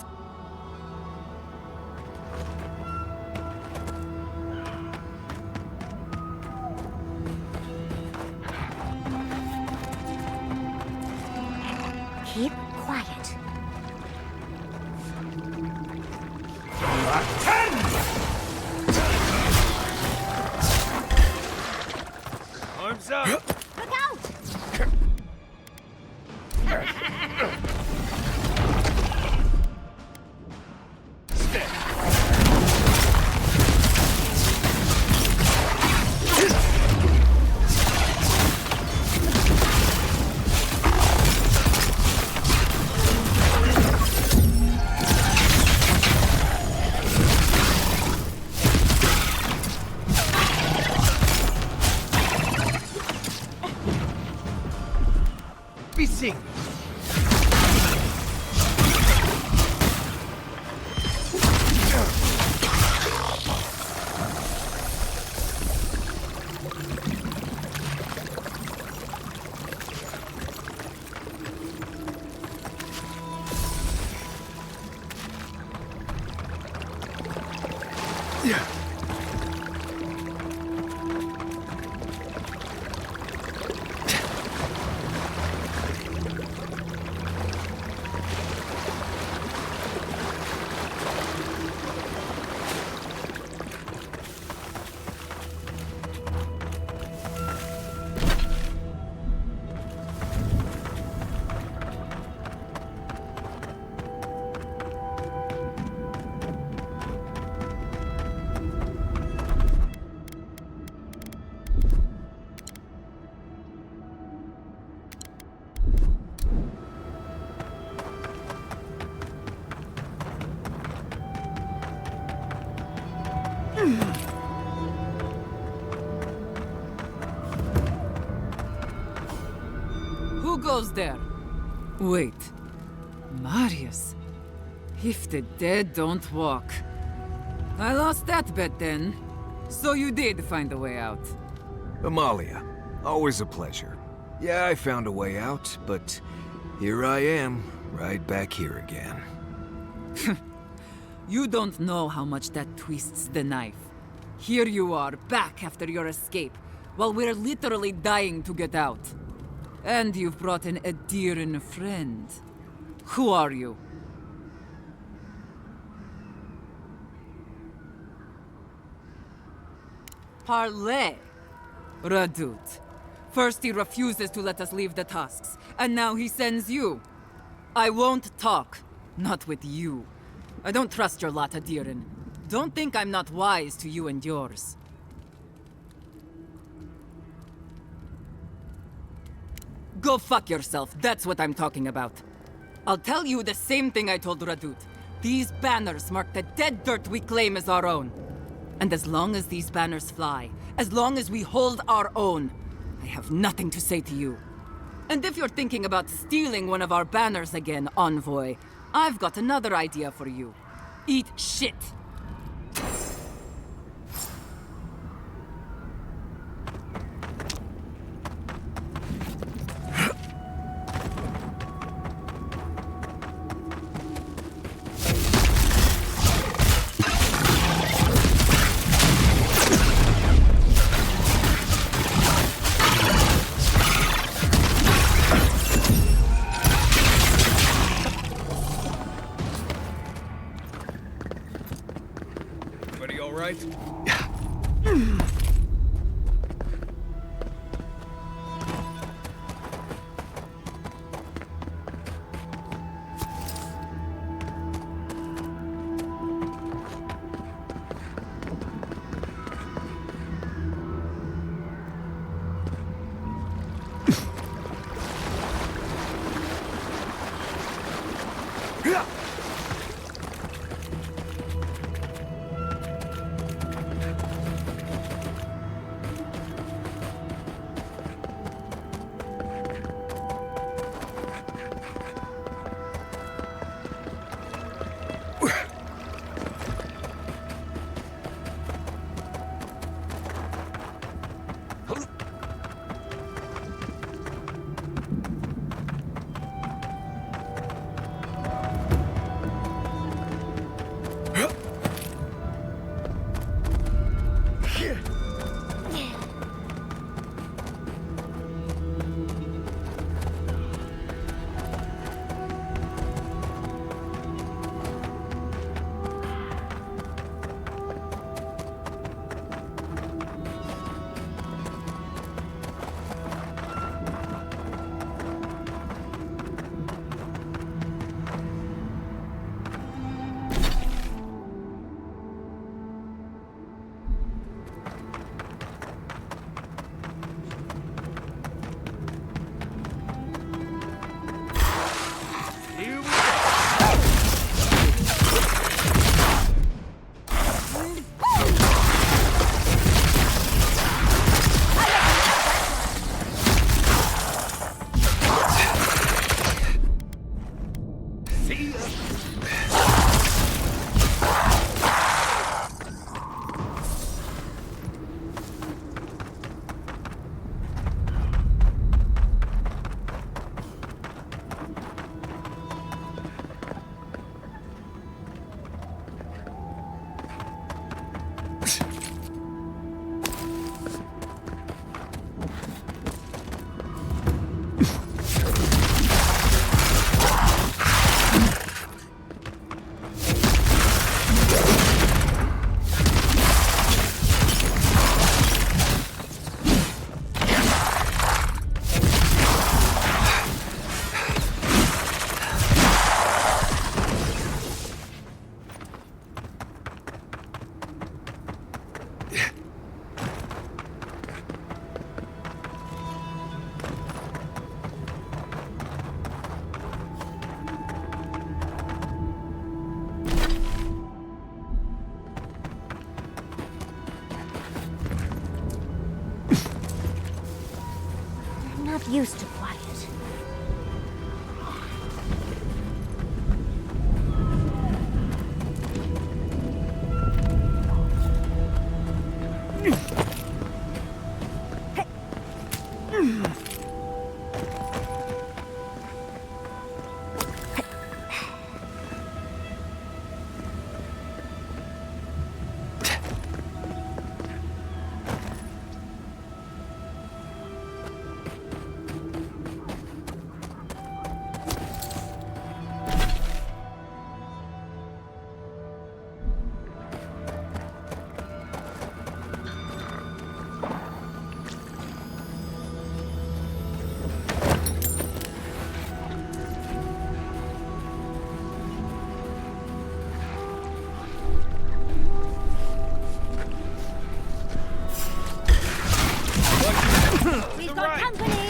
Keep quiet. Arms up! Look out! Missing! Who goes there? Wait. Marius. If the dead don't walk. I lost that bet then. So you did find a way out. Amalia, always a pleasure. Yeah, I found a way out, but here I am, right back here again. You don't know how much that twists the knife. Here you are, back after your escape, while we're literally dying to get out. And you've brought in a dear and a friend. Who are you? Parley. Rhode. First he refuses to let us leave the Tusks, and now he sends you. I won't talk. Not with you. I don't trust your lot, Adirin. Don't think I'm not wise to you and yours. Go fuck yourself, that's what I'm talking about. I'll tell you the same thing I told Rhode. These banners mark the dead dirt we claim as our own. And as long as these banners fly, as long as we hold our own, I have nothing to say to you. And if you're thinking about stealing one of our banners again, Envoy, I've got another idea for you. Eat shit! Used to quiet. We've got company!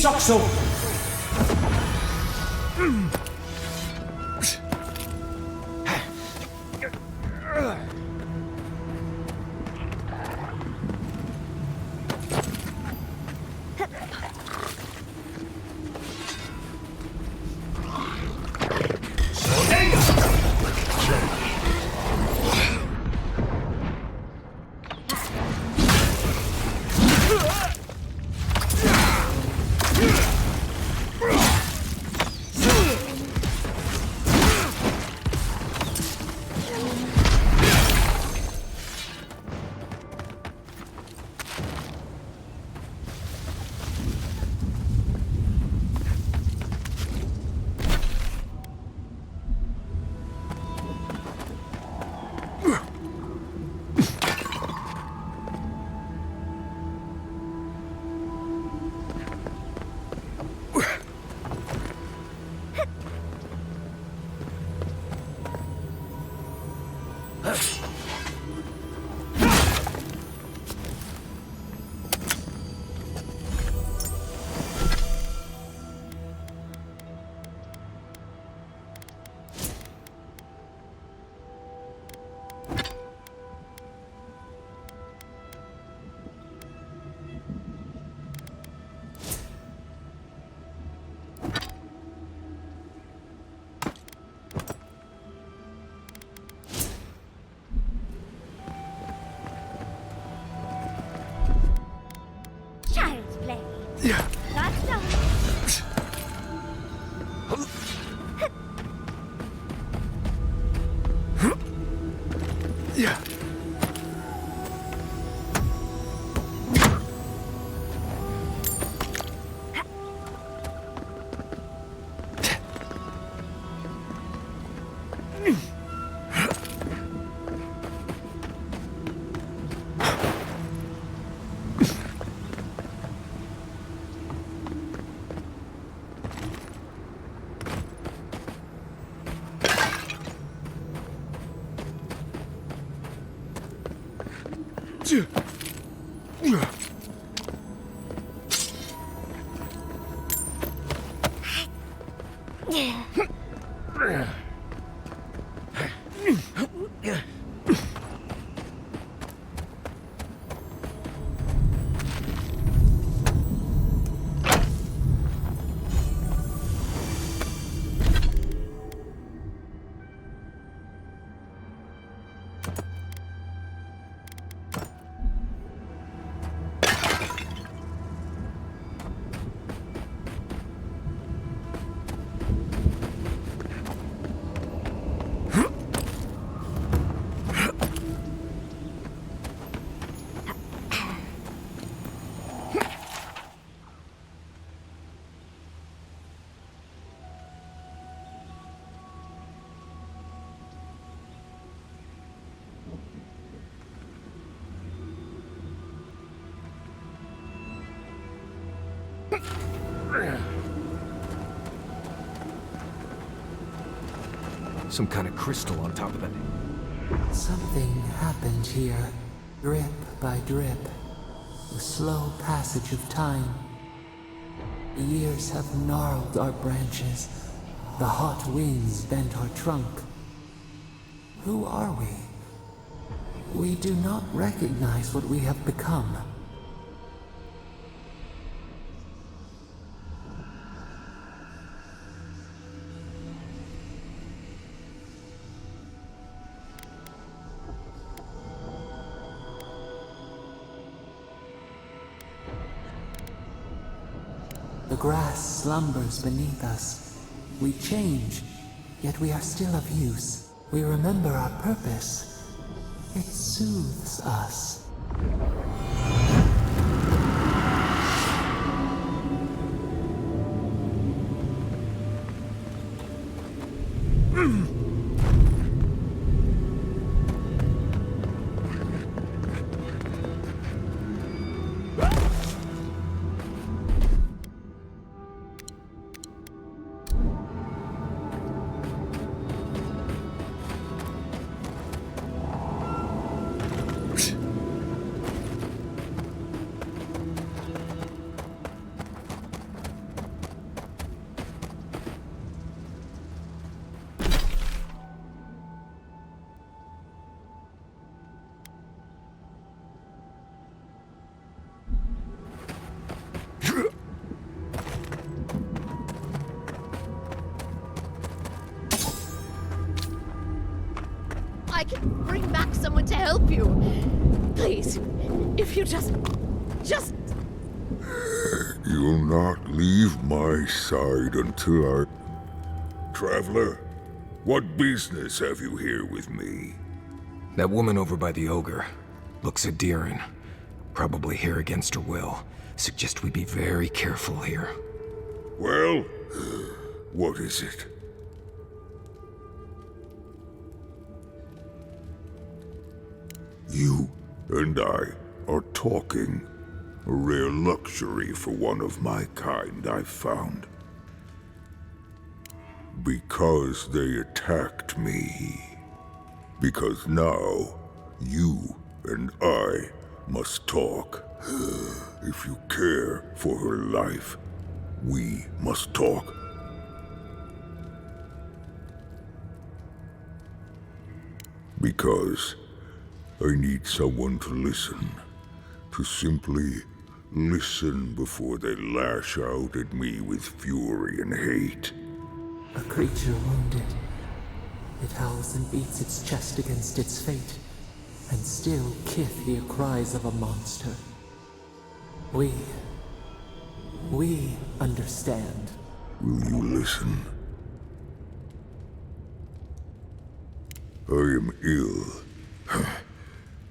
Isoksu! Some kind of crystal on top of it. Something happened here, drip by drip. The slow passage of time. The years have gnarled our branches. The hot winds bent our trunk. Who are we? We do not recognize what we have become. The grass slumbers beneath us. We change, yet we are still of use. We remember our purpose. It soothes us. I can bring back someone to help you. Please, if you just... You'll not leave my side until I... Traveler, what business have you here with me? That woman over by the ogre looks endearing. Probably here against her will. Suggest we be very careful here. Well, what is it? You and I are talking. A rare luxury for one of my kind, I've found. Because they attacked me. Because now, you and I must talk. If you care for her life, we must talk. Because I need someone to listen. To simply listen before they lash out at me with fury and hate. A creature wounded. It howls and beats its chest against its fate, and still kith hear cries of a monster. We understand. Will you listen? I am ill.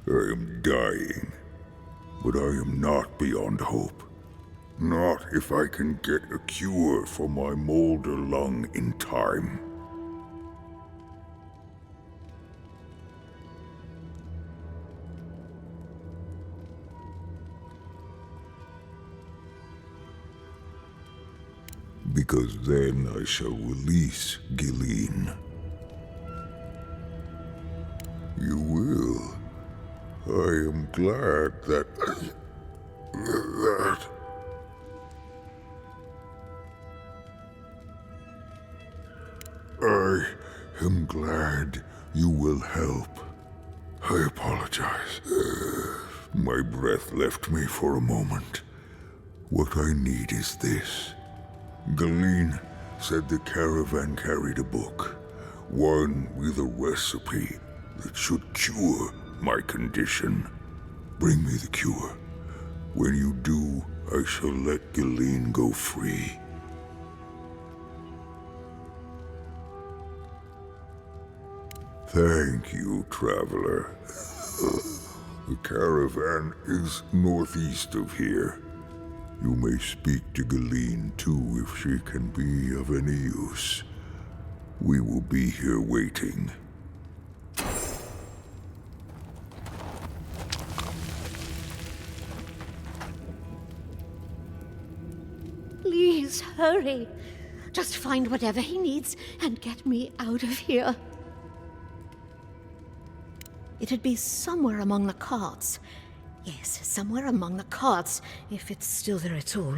I am dying. But I am not beyond hope. Not if I can get a cure for my molder lung in time. Because then I shall release Gilleen. You will. I am glad that... I am glad you will help. I apologize. My breath left me for a moment. What I need is this. Gilleen said the caravan carried a book. One with a recipe that should cure my condition. Bring me the cure. When you do, I shall let Gilleen go free. Thank you, traveler. The caravan is northeast of here. You may speak to Gilleen too if she can be of any use. We will be here waiting. Please hurry. Just find whatever he needs and get me out of here. It'd be somewhere among the carts. Yes, somewhere among the carts, if it's still there at all.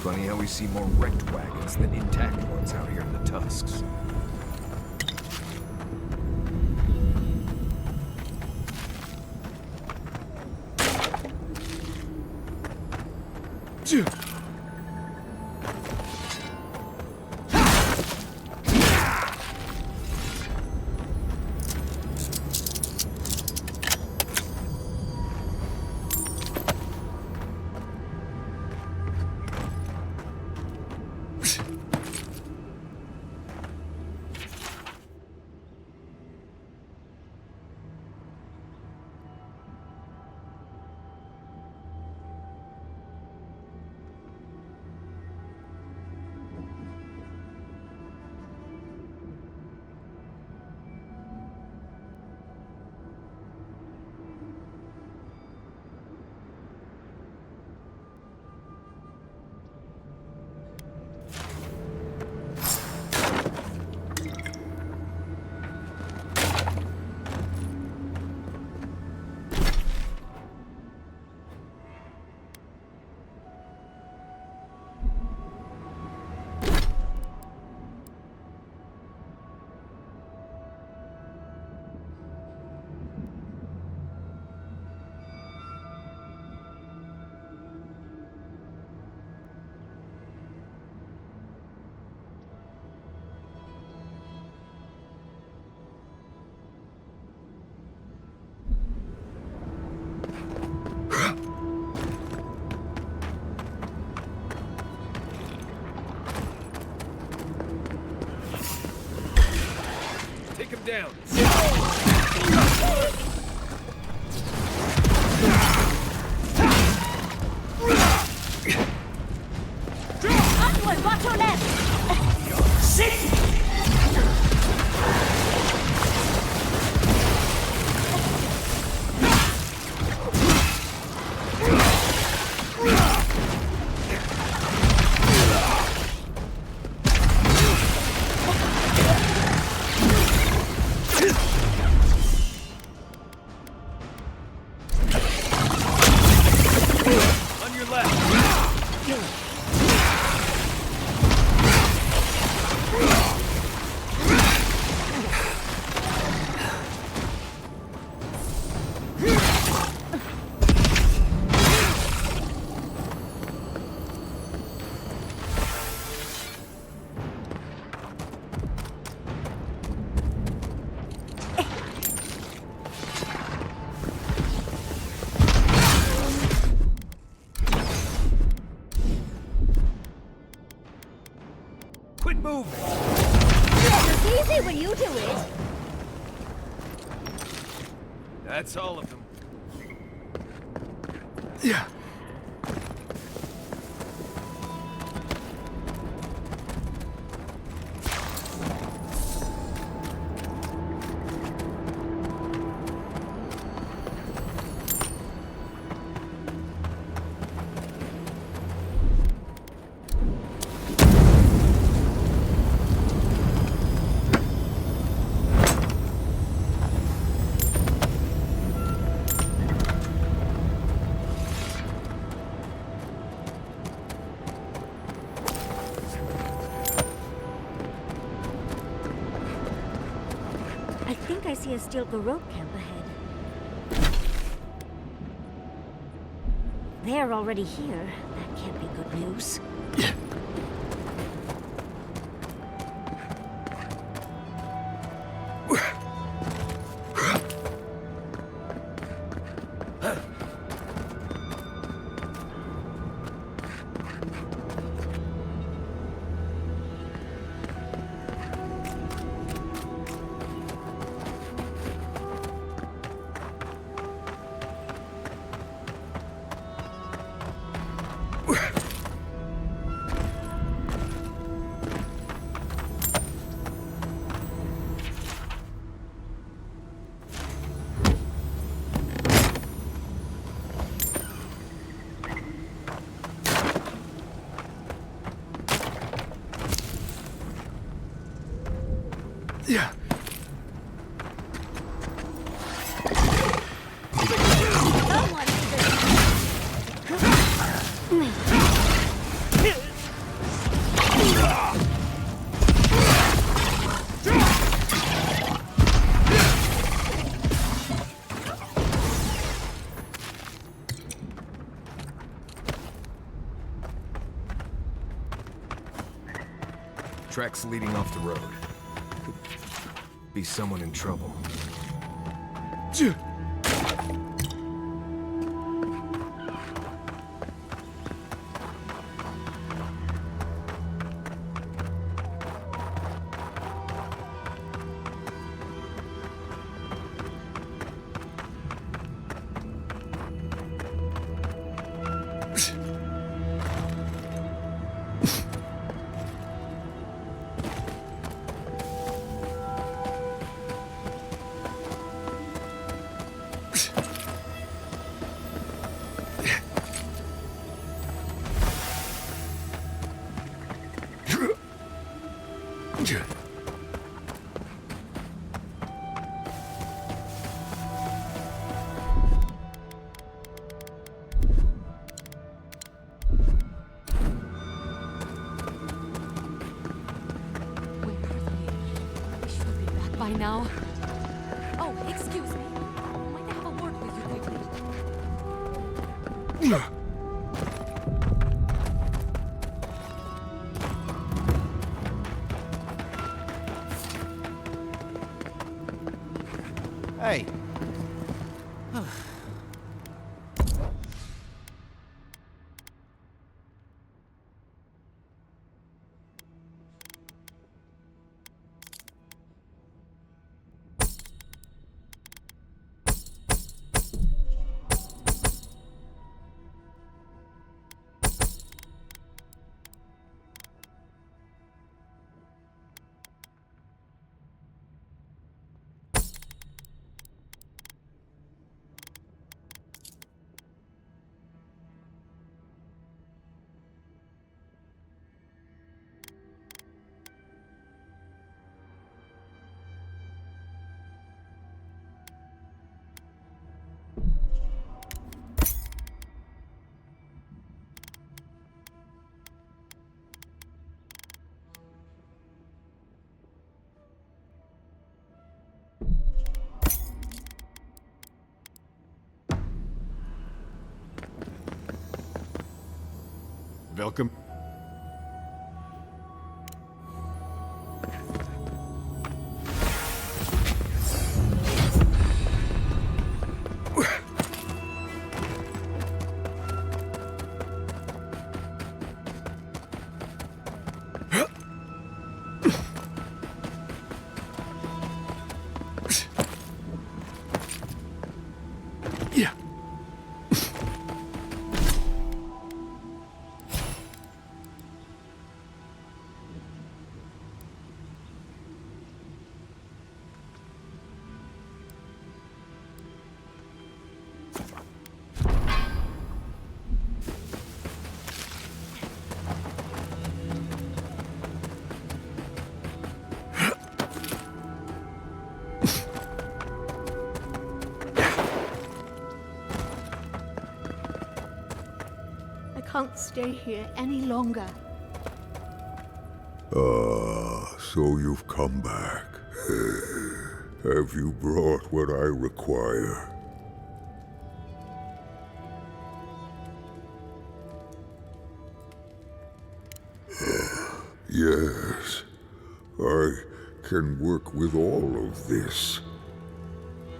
Funny how we see more wrecked wagons than intact ones out here in the Tusks. down. Upward, watch your left! On your left. Quit moving. It's easy when you do it. That's all of them. Yeah. I think I see a steel garrote camp ahead. They're already here. That can't be good news. Yeah. Tracks leading off the road. Could be someone in trouble. By now. Oh, excuse me. Might I have a word with you quickly? Hey. Welcome. I can't stay here any longer. Ah, so you've come back. Have you brought what I require? Yes, I can work with all of this.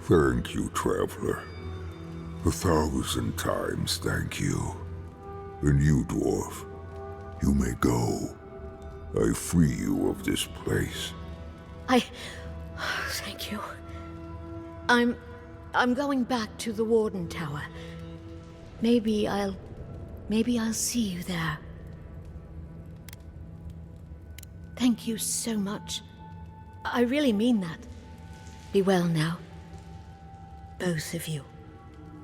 Thank you, traveler. 1,000 times thank you. And you, dwarf, you may go. I free you of this place. Thank you. I'm going back to the Warden Tower. Maybe I'll see you there. Thank you so much. I really mean that. Be well now. Both of you.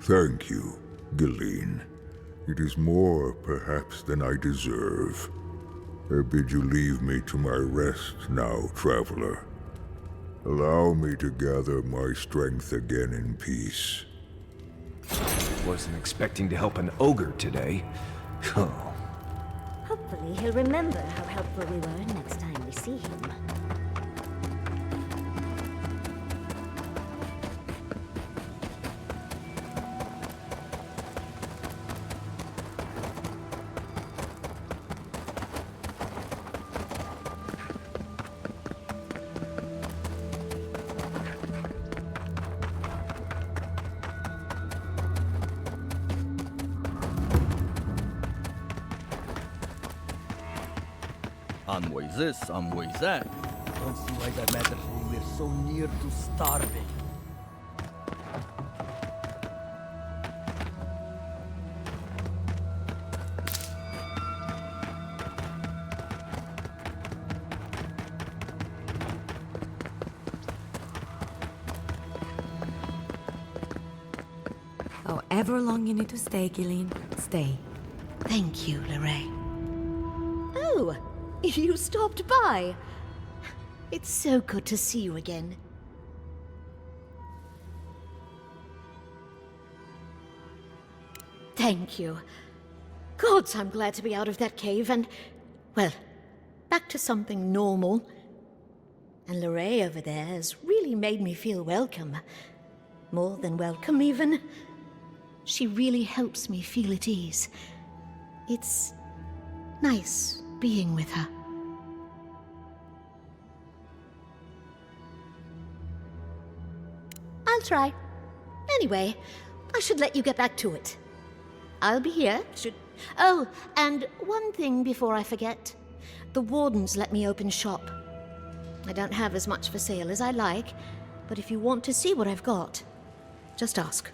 Thank you, Galawain. It is more, perhaps, than I deserve. I bid you leave me to my rest now, traveler. Allow me to gather my strength again in peace. Wasn't expecting to help an ogre today. Oh. Hopefully he'll remember how helpful we were next time we see him. I'm ways this, I'm ways that. Don't see why that matters when we're so near to starving. However long you need to stay, Gillian, stay. Thank you, Rhode. Oh, you stopped by. It's so good to see you again. Thank you. Gods, I'm glad to be out of that cave and, well, back to something normal. And Lorraine over there has really made me feel welcome. More than welcome, even. She really helps me feel at ease. It's nice being with her. I'll try. Anyway, I should let you get back to it. I'll be here, Oh, and one thing before I forget. The wardens let me open shop. I don't have as much for sale as I like, but if you want to see what I've got, just ask.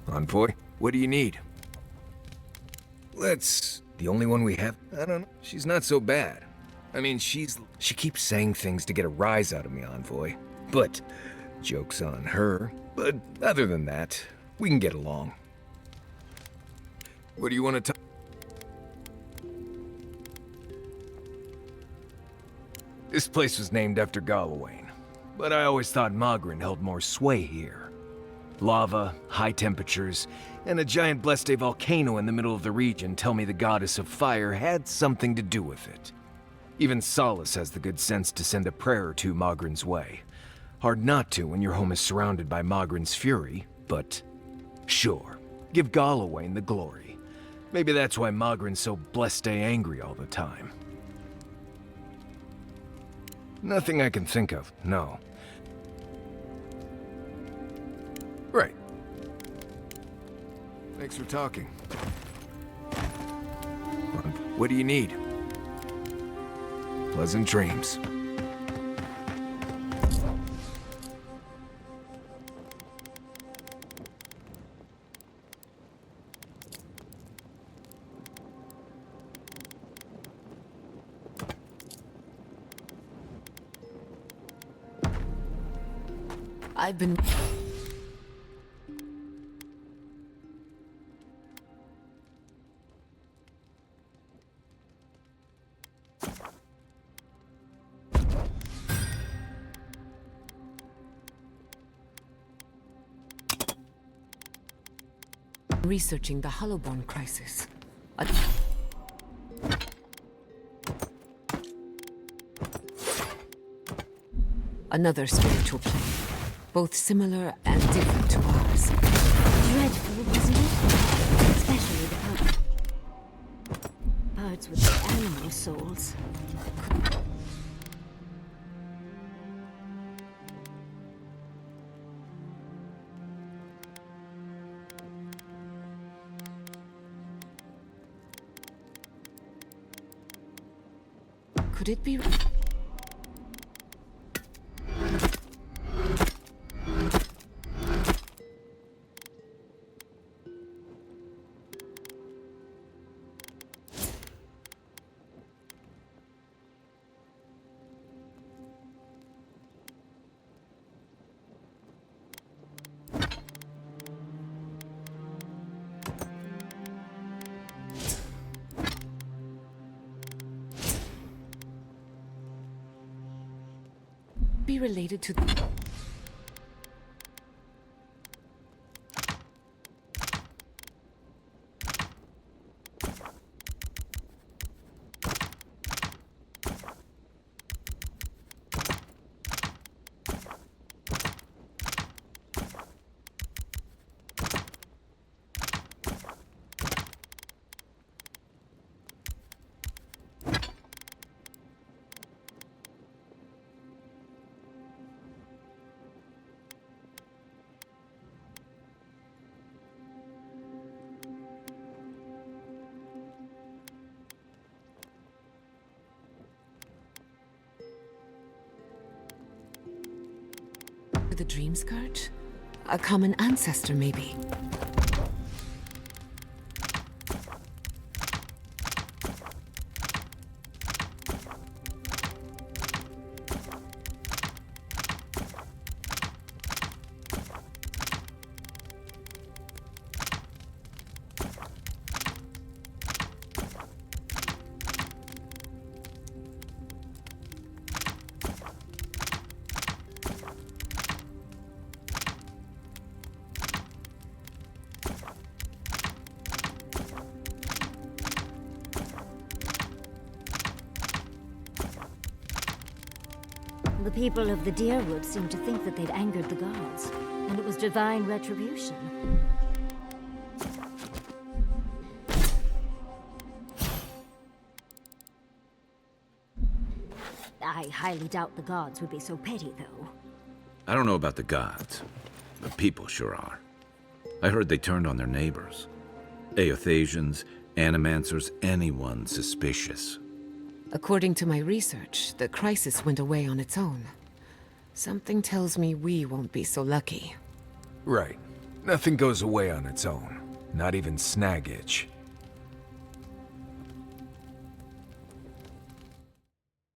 Envoy, what do you need? The only one we have? I don't know. She's not so bad. I mean, she keeps saying things to get a rise out of me, Envoy. But, joke's on her. But other than that, we can get along. What do you want to talk? This place was named after Galawain, but I always thought Pargrunen held more sway here. Lava, high temperatures, and a giant blessed volcano in the middle of the region tell me the goddess of fire had something to do with it. Even Solace has the good sense to send a prayer or two Pargrunen's way. Hard not to when your home is surrounded by Pargrunen's fury, but sure, give Galawain the glory. Maybe that's why Pargrunen's so blessed angry all the time. Nothing I can think of, no. Right. Thanks for talking. What do you need? Pleasant dreams. I've been... researching the Hollowborn crisis. Another spiritual plane, both similar and different to ours. Dreadful, wasn't it? Especially the parts with the animal souls. Could it be... be related to... the Dream Scourge? A common ancestor, maybe. The people of the Deerwood seemed to think that they'd angered the gods, and it was divine retribution. I highly doubt the gods would be so petty, though. I don't know about the gods, but people sure are. I heard they turned on their neighbors. Aothasians, Animancers anyone suspicious. According to my research, the crisis went away on its own. Something tells me we won't be so lucky. Right. Nothing goes away on its own. Not even Snag Itch.